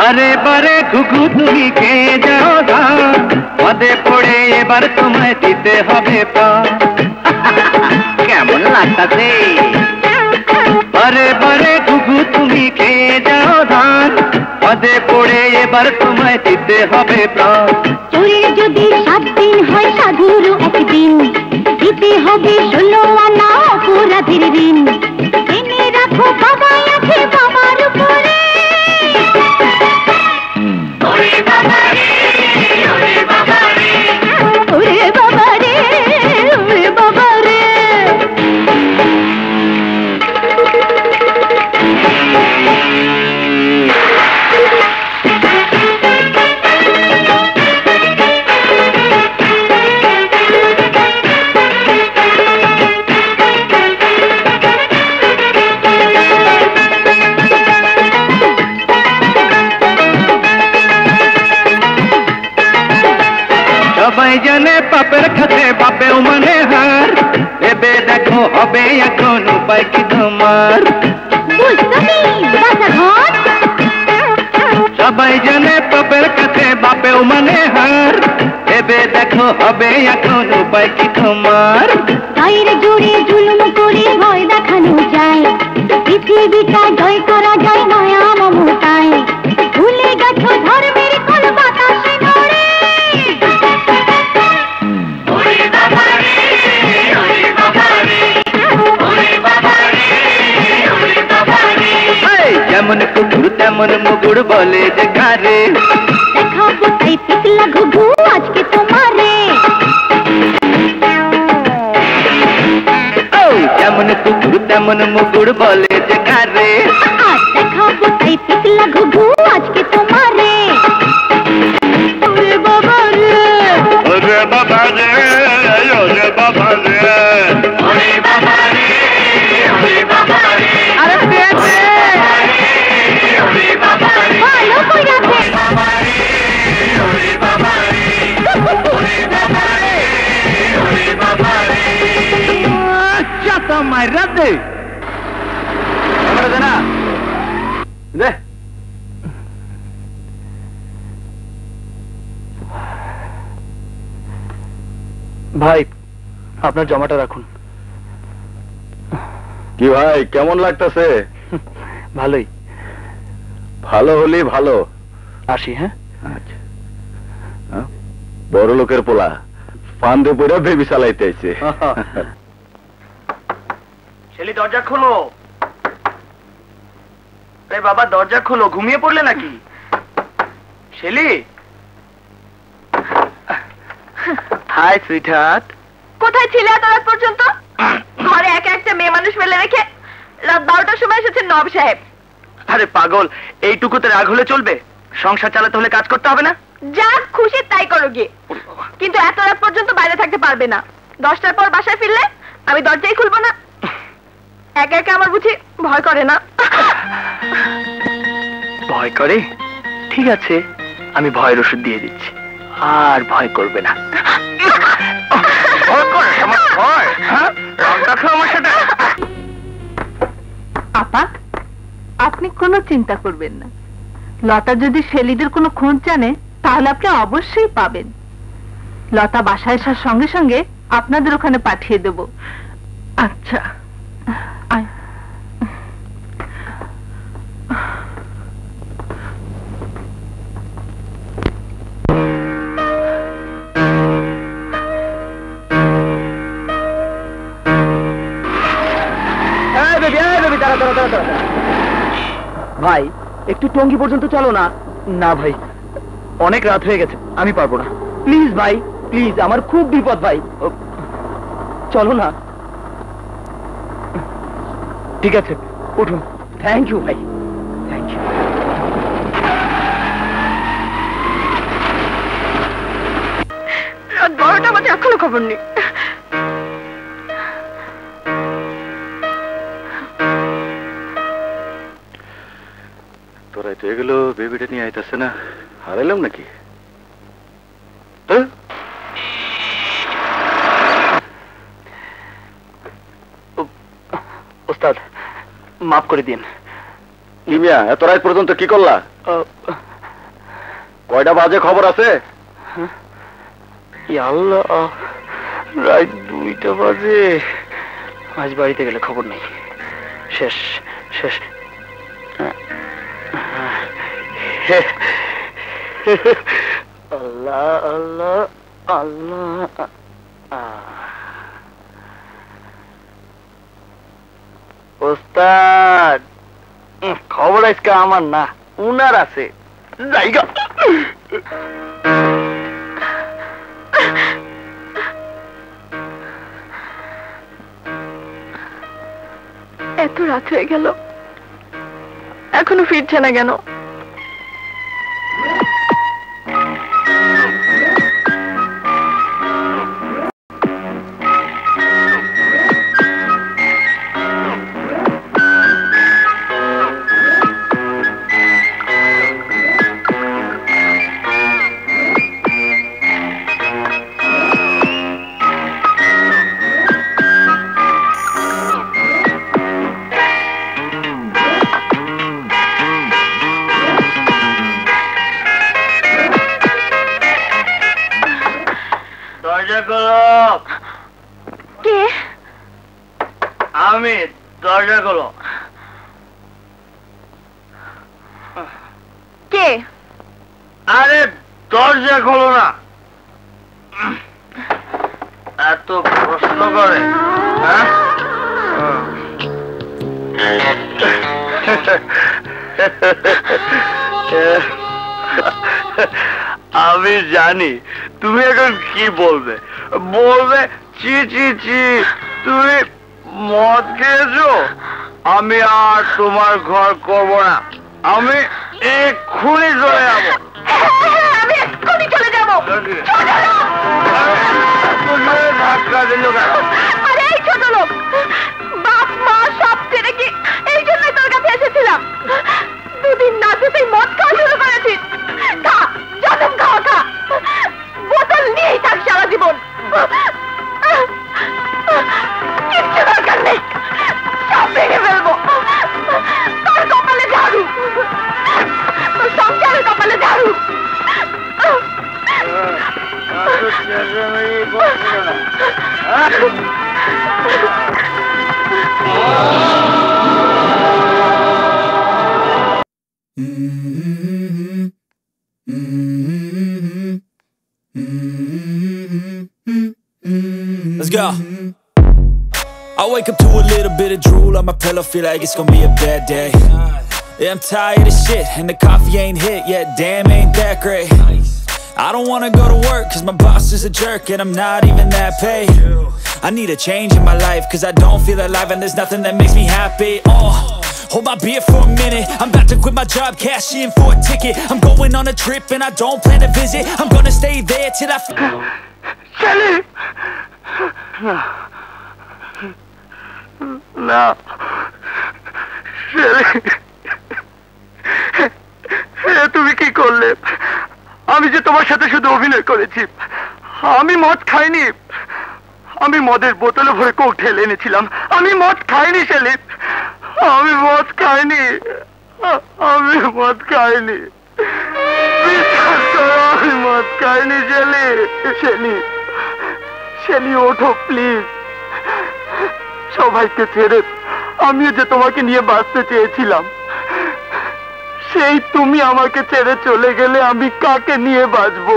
[SPEAKER 4] বারে বারে ঘুঘু তুমি খেয়ে যাও ধান, পদে পড়ে এবার তোমায় দিতে হবে প্রাণ। কেমন লাগতাছে? বারে বারে ঘুঘু তুমি খেয়ে যাও ধান, পদে পড়ে এবার তোমায় দিতে হবে প্রাণ।
[SPEAKER 5] চোরের যদি 7 দিন হয় সাধুরও একদিন, দিতে হবে 16 আনা অপরাধীর ঋণ। এনে রাখো বাবা আছে বাবার উপরে। ওরে বাবা রে, ওরে বাবা রে, ওরে বাবা রে, ওরে বাবা রে।
[SPEAKER 4] সবাই জানে পাপের খাতে বাপেও মানে হার, ভেবে দেখো হবে এখন উপায় কি তোমার? সবাই জানে পাপের কাছে বাপেও মানে হার, ভেবে দেখো হবে এখন উপায় কি তোমার?
[SPEAKER 5] গায়ের জোরে জুলুম করে ভয় দেখানো যায়, পৃথিবীটা জয় করা যায় মায়া মমতায়। ভুলে গেছো ধর্মের কোন বাতাসে নড়ে। ওরে বাবা রে, ওরে বাবা রে, ওরে বাবা রে, ওরে বাবা রে।
[SPEAKER 4] যেমন কুকুর তেমন মুগুর বলে যে কারে,
[SPEAKER 5] দেখাবো তাই পিছলা ঘুঘু আজকে তোমারে।
[SPEAKER 4] যেমন কুকুর তেমন মুগুর বলে যে কারে,
[SPEAKER 5] দেখাবো তাই পিছলা ঘুঘু আজকে তোমারে। ওরে বাবা রে,
[SPEAKER 2] ওরে বাবা রে, ওরে বাবা রে,
[SPEAKER 5] ওরে বাবা রে, ওরে বাবা রে।
[SPEAKER 1] আরে পেয়েছে।
[SPEAKER 5] ওরে বাবা রে, ভালো কইরা দে। বাবা রে, ওরে বাবা রে, ওরে বাবা রে, ওরে বাবা রে।
[SPEAKER 1] চাতা মাইরা দে।
[SPEAKER 2] আমরা দে না দে।
[SPEAKER 1] ভাই আপনার জমাটা রাখুন।
[SPEAKER 2] কি ভাই কেমন লাগতেছে?
[SPEAKER 1] ভালোই।
[SPEAKER 2] ভালো হলেই ভালো।
[SPEAKER 1] আসি। হ্যাঁ
[SPEAKER 2] আচ্ছা, বড় লোকের পোলা ফান্দে পড়ে বেবি চালাইতেছে।
[SPEAKER 1] ছেলে দরজা খোলো। আরে বাবা দরজা খোলো, ঘুমিয়ে পড়লে নাকি? শেলি। Hi sweetheart.
[SPEAKER 3] কোথায় ছিলে এত রাত পর্যন্ত? ঘরে একা একটা মেয়ে মানুষ ফেলে রেখে রাত 12টার সময় এসেছেন নবাব সাহেব।
[SPEAKER 1] আরে পাগল, এইটুকুতে রাগ হলে চলবে? সংসার চালাতে হলে কাজ করতে হবে না?
[SPEAKER 3] যা খুশি তাই করো গিয়ে, কিন্তু এত রাত পর্যন্ত বাইরে থাকতে পারবে না। 10টার পর বাসায় ফিরলে আমি দরজাই খুলবো না। একা একা আমার বুঝি ভয় করে না?
[SPEAKER 1] ভয় করে? ঠিক আছে, আমি ভয়ের ওষুধ দিয়ে দিচ্ছি, আর ভয় করবে না।
[SPEAKER 6] আপা, আপনি কোনো চিন্তা করবেন না। লতা যদি শেলিদের কোনো খোঁজ জানে তাহলে আপনি অবশ্যই পাবেন। লতা বাসায় আসার সঙ্গে সঙ্গে আপনাদের ওখানে পাঠিয়ে দেব। আচ্ছা আয়।
[SPEAKER 1] ভাই একটু টঙ্গী পর্যন্ত চলো না। না ভাই, অনেক রাত হয়ে গেছে, আমি পারবো না। প্লিজ ভাই, প্লিজ, আমার খুব বিপদ ভাই, চলো না। ঠিক আছে উঠুন। থ্যাংক ইউ ভাই, থ্যাংক ইউ।
[SPEAKER 3] রাত 12টা বাজে এখনো খবর নেই।
[SPEAKER 2] তোরাই তো এগুলো বেবিটা নিয়ে আইতাছে না, হারাইলাম নাকি?
[SPEAKER 1] ওস্তাদ মাফ করে দিন।
[SPEAKER 2] ইমিয়া এত রাত পর্যন্ত কি করলা? কয়টা বাজে খবর আছে?
[SPEAKER 1] আল্লাহ, রাত 2টা বাজে। আজ বাড়িতে গেলে খবর নেই। শেষ শেষ। আল্লাহ আল্লাহ আল্লাহ। ওস্তাদ, খবর আজকে আমার না, উনার আছে। জায়গা
[SPEAKER 3] এত রাত হয়ে গেল, এখনো ফিরছে না কেন? কে?
[SPEAKER 1] আমি। দরজা খোলো।
[SPEAKER 3] কে?
[SPEAKER 1] আরে দরজা খোলো না। এত প্রশ্ন করে, হ্যাঁ? আমি জানি তুমি এখন কি বলবে। বলবে চি চি চি, তুমি মদ খেয়েছো, আমি আর তোমার ঘর করবো না, আমি এক্ষুনি চলে যাবো।
[SPEAKER 3] আমি এক্ষুনি চলে যাবো।
[SPEAKER 1] ধাক্কা দিল কেন?
[SPEAKER 3] আরে এই ছোট লোক, বাপ মা সব ছেড়ে কি এই জন্যই তোর কাছে এসেছিলাম। 2 দিন না তুই মদ খাওয়া শুরু করেছিস। খা, জনম খাওয়া খা, বোতল নিয়েই থাক সারা জীবন। কিচ্ছু দরকার নেই, সব ভেঙে ফেলবো। তোর কপালে ঝাড়ু, তোর সংসারের কপালে ঝাড়ু।
[SPEAKER 7] Let's go. I wake up to a little bit of drool on my pillow, feel like it's gonna be a bad day. Yeah, I'm tired of shit, and the coffee ain't hit yet, damn, ain't that great. I don't wanna go to work, cause my boss is a jerk, and I'm not even that paid. I need a change in my life, cause I don't feel alive, and there's nothing that makes me happy. Hold my beer for a minute, I'm about to quit my job, cash in for a ticket. I'm going on a trip, and I don't plan to visit, I'm gonna stay there till I
[SPEAKER 1] Shelly! না তুমি কি করলে? আমি যে তোমার সাথে শুধু অভিনয় করেছি, আমি মদ খাইনি। আমি মদের বোতলে ভরে কৌঠেল এনেছিলাম। আমি মদ খাইনি শেলি, আমি মদ খাইনি, আমি মদ খাইনি। বিশ্বাস করো, আমি মদ খাইনি শেলি। শেলি, শেলি ওঠো প্লিজ। সবাইকে ছেড়ে আমিও যে তোমাকে নিয়ে বাঁচতে চেয়েছিলাম, সেই তুমি আমাকে ছেড়ে চলে গেলে আমি কাকে নিয়ে বাঁচবো?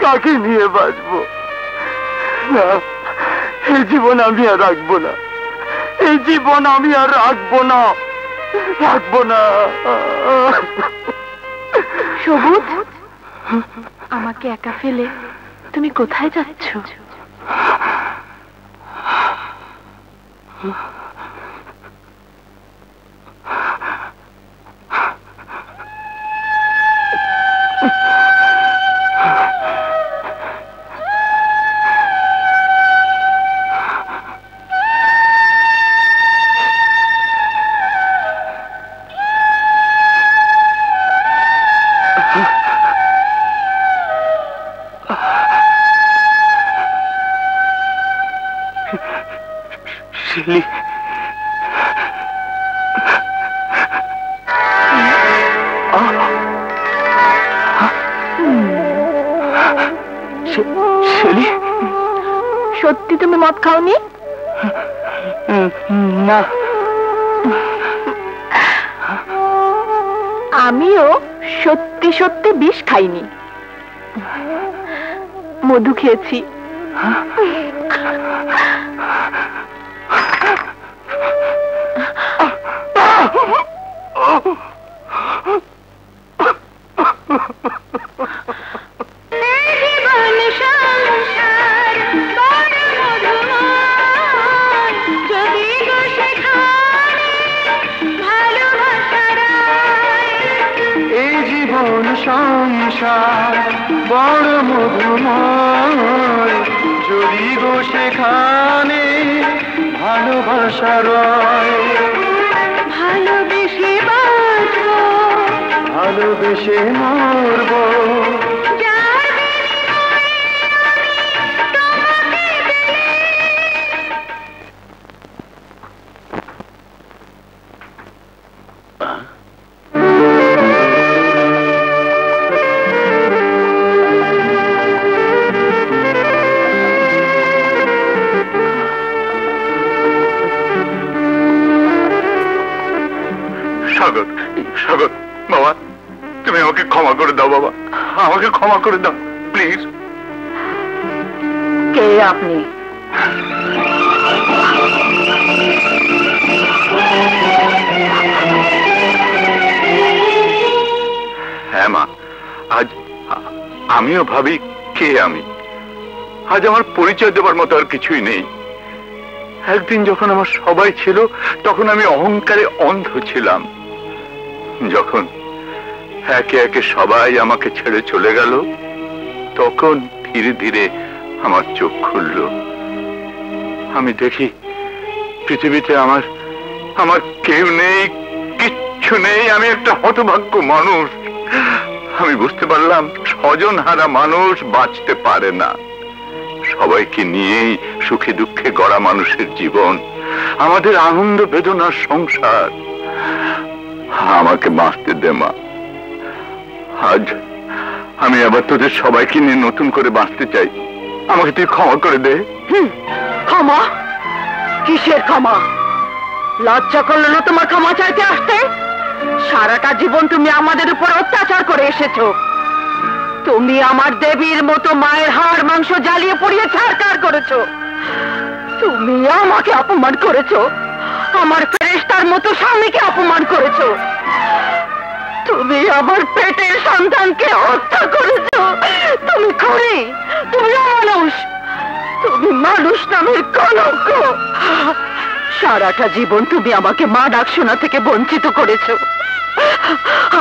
[SPEAKER 1] কাকে নিয়ে বাঁচবো? না, এই জীবন আমি আর রাখবো না, এই জীবন আমি আর রাখবো না, রাখবো না।
[SPEAKER 3] সবুজ, আমাকে একা ফেলে তুমি কোথায় যাচ্ছ?
[SPEAKER 1] শেলি,
[SPEAKER 3] সত্যি তুমি মদ খাওনি?
[SPEAKER 1] না।
[SPEAKER 3] আমিও সত্যি সত্যি বিষ খাইনি, মধু খেয়েছি।
[SPEAKER 1] সংসার বড় মধুময়, যদি গো সেখানে ভালোবাসা রয়।
[SPEAKER 5] ভালোবেসে বাঁচব,
[SPEAKER 1] ভালোবেসে মরব,
[SPEAKER 2] সাগর বাবা, তুমি আমাকে ক্ষমা করে দাও বাবা, আমাকে ক্ষমা করে দাও প্লিজ।
[SPEAKER 3] কে আপনি?
[SPEAKER 2] হ্যাঁ মা, আজ আমিও ভাবি কে আমি। আজ আমার পরিচয় দেবার মতো আর কিছুই নেই। একদিন যখন আমার সবাই ছিল তখন আমি অহংকারে অন্ধ ছিলাম। যখন একে একে সবাই আমাকে ছেড়ে চলে গেল তখন ধীরে ধীরে আমার চোখ খুলল। আমি দেখি পৃথিবীতে আমার কেউ নেই, কিচ্ছু নেই, আমি একটা হতভাগ্য মানুষ। আমি বুঝতে পারলাম স্বজন হারা মানুষ বাঁচতে পারে না। সবাইকে নিয়েই সুখে দুঃখে গড়া মানুষের জীবন, আমাদের আনন্দ বেদনার সংসার। আমাকে বাঁচতে দে মা। আজ আমি আবার তোদের সবাইকে নিয়ে নতুন করে বাঁচতে চাই। আমাকে তুই ক্ষমা করে দে।
[SPEAKER 3] ক্ষমা? কিসের ক্ষমা? লজ্জা করলো না তোমার ক্ষমা চাইতে আসতে? সারাটা জীবন তুমি আমাদের উপর অত্যাচার করে এসেছো। তুমি আমার দেবীর মতো মায়ের হাড় মাংস জ্বালিয়ে পুড়িয়ে ছাড়কার করেছো। তুমি আমাকে অপমান করেছো, আমার ফেরেশতার মতো স্বামীকে অপমান করেছো। তুমি আমার পেটের সন্তানকে হত্যা করেছো। তুমি খুনি, তুমি অমানুষ, তুমি মানুষ নামের কলঙ্ক। সারাটা জীবন তুমি আমাকে মা ডাক শোনা থেকে বঞ্চিত করেছো।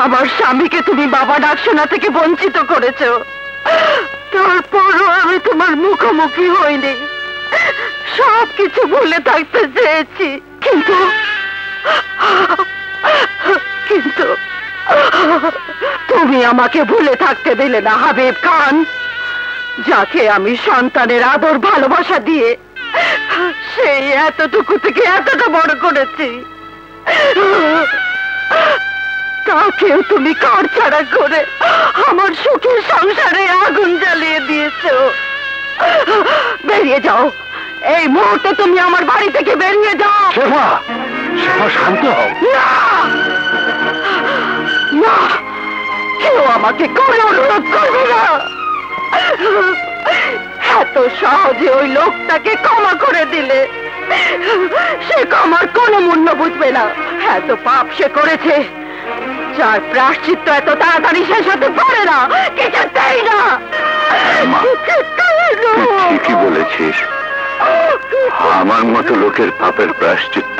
[SPEAKER 3] আমার স্বামীকে তুমি বাবা ডাক শোনা থেকে বঞ্চিত করেছো। তারপরও আমি তোমার মুখোমুখি হইনি, সবকিছু ভুলে থাকতে চেয়েছি, কিন্তু কিন্তু তুমি আমাকে ভুলে থাকতে দিলে না হাবিব খান, যাকে আমি সন্তানের আদর ভালোবাসা দিয়ে সেই এতটুকু থেকে এতটা বড় করেছি। তাকেও তুমি কারছাড়া করে আমার সুখের সংসারে আগুন জ্বালিয়ে দিয়েছো। বেরিয়ে যাও, এই মুহূর্তে তুমি আমার বাড়ি থেকে বেরিয়ে যাও।
[SPEAKER 2] শেফা, শেফা শান্ত হও।
[SPEAKER 3] না না, কেউ আমাকে কোনো অনুরোধ করবে না। এত সহজে ওই লোকটাকে ক্ষমা করে দিলে সে ক্ষমার কোনো মূল্য বুঝবে না। এত পাপ সে করেছে যার প্রায়শ্চিত্ত এত তাড়াতাড়ি শেষ হতে পারে না, কিছুতেই না।
[SPEAKER 2] ঠিকই বলেছিস, আমার মতো লোকের পাপের প্রায়শ্চিত্ত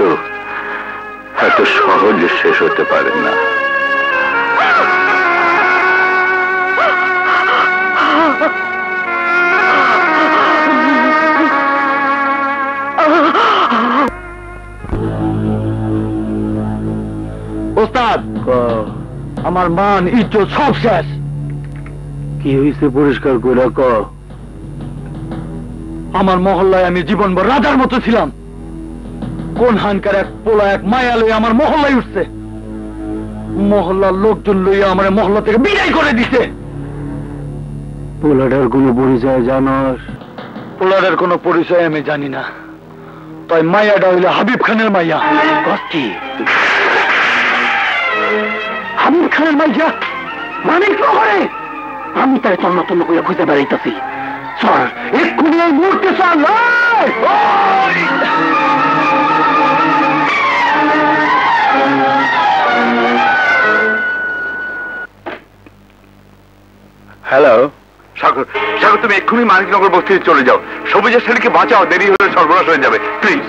[SPEAKER 2] এত সহজে শেষ হতে পারে না।
[SPEAKER 1] ওস্তাদ, আমার মান ইজ্জত সব শেষ। কি হয়েছে পরিষ্কার করে ক। আমার মহল্লায় আমি জীবনভর রাজার মতো ছিলাম। কোন হানকার এক পোলা এক মায়া লইয়া আমার মহল্লায় উঠছে। মহল্লার লোকজন লইয়া আমার মহল্লা থেকে বিদায় করে দিছে। পোলাটার কোনো পরিচয় জানোস?
[SPEAKER 2] পোলারের কোনো পরিচয় আমি জানি না, তাই মাইয়াটা হইলে হাবিব খানের মাইয়া।
[SPEAKER 1] কষ্টি হাবিব খানের মাইয়া মানিক নগরে? আমি তার তন্ন তন্ন করে খুঁজে বেড়াইতেছি। চল এক্ষুনি এই মুহূর্তে চল।
[SPEAKER 2] হ্যালো সাগর, সাগর তুমি এক্ষুনি মানিকনগর বস্তিতে চলে যাও। সবুজের ছেলেকে বাঁচাও, দেরি হলে সর্বনাশ হয়ে যাবে, প্লিজ।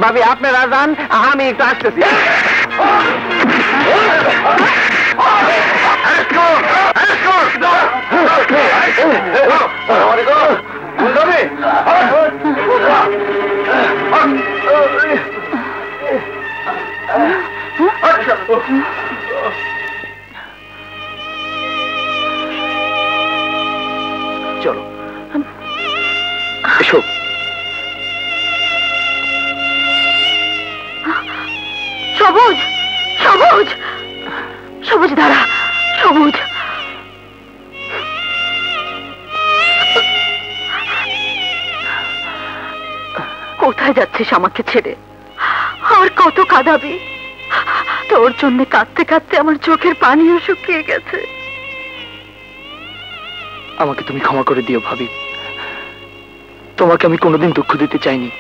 [SPEAKER 1] ভাবি আপনারা যান, আমি একটু আসতেছি। চলো এসো।
[SPEAKER 3] সবুজ, সবুজ, সবুজ দাঁড়া, সবুজ। কোথায় যাচ্ছিস আমাকে ছেড়ে? আর কত কাঁদাবি? তোর জন্য কাঁদতে কাঁদতে আমার চোখের পানিও শুকিয়ে গেছে।
[SPEAKER 1] আমাকে তুমি ক্ষমা করে দিও ভাবি। তোমাকে আমি কোনোদিন দুঃখ দিতে চাইনি।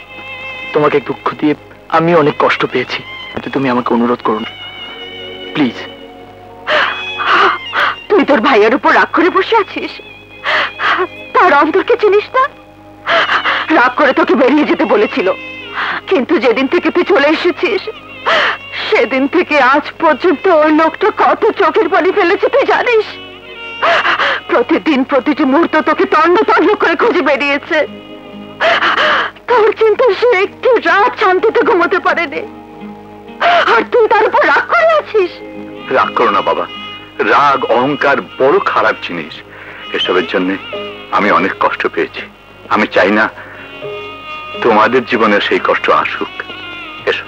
[SPEAKER 1] তোমাকে দুঃখ দিয়ে আমি অনেক কষ্ট পেয়েছি, কিন্তু তুমি আমাকে অনুরোধ করো না প্লিজ।
[SPEAKER 3] তুই তোর ভাইয়ের উপর রাগ করে বসে আছিস? তার অন্তরকে চিনিস না? রাগ করে তোকে বেরিয়ে যেতে বলেছিল, কিন্তু যেদিন থেকে তুই চলে এসেছিস সেদিন থেকে আজ পর্যন্ত ওই লোকটা কত চোখের পানি ফেলেছে তুই জানিস? প্রতিদিন প্রতিটি মুহূর্ত তোকে তন্ন তন্ন করে খুঁজে বেরিয়েছে। তোর চিন্তা সে একটু রাত শান্তিতে ঘুমোতে পারেনি, আর তুই তার উপর রাগ করে আছিস।
[SPEAKER 2] রাগ করো না বাবা, রাগ অহংকার বড় খারাপ জিনিস। এসবের জন্য আমি অনেক কষ্ট পেয়েছি। আমি চাই না তোমাদের জীবনে সেই কষ্ট আসুক। এসো।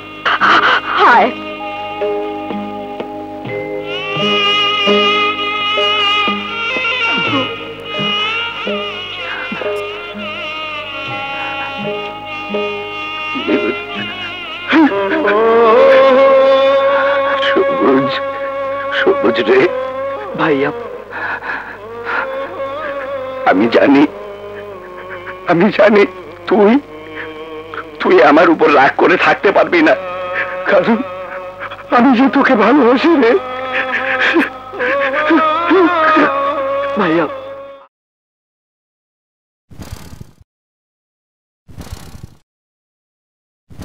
[SPEAKER 3] হায়,
[SPEAKER 2] সবুজ, সবুজ রে
[SPEAKER 1] ভাইয়া,
[SPEAKER 2] আমি জানি তুই তুই আমার উপর রাগ করে থাকতে পারবি না, কারণ আমি যে তোকে ভালোবাসি রে
[SPEAKER 1] ভাইয়া।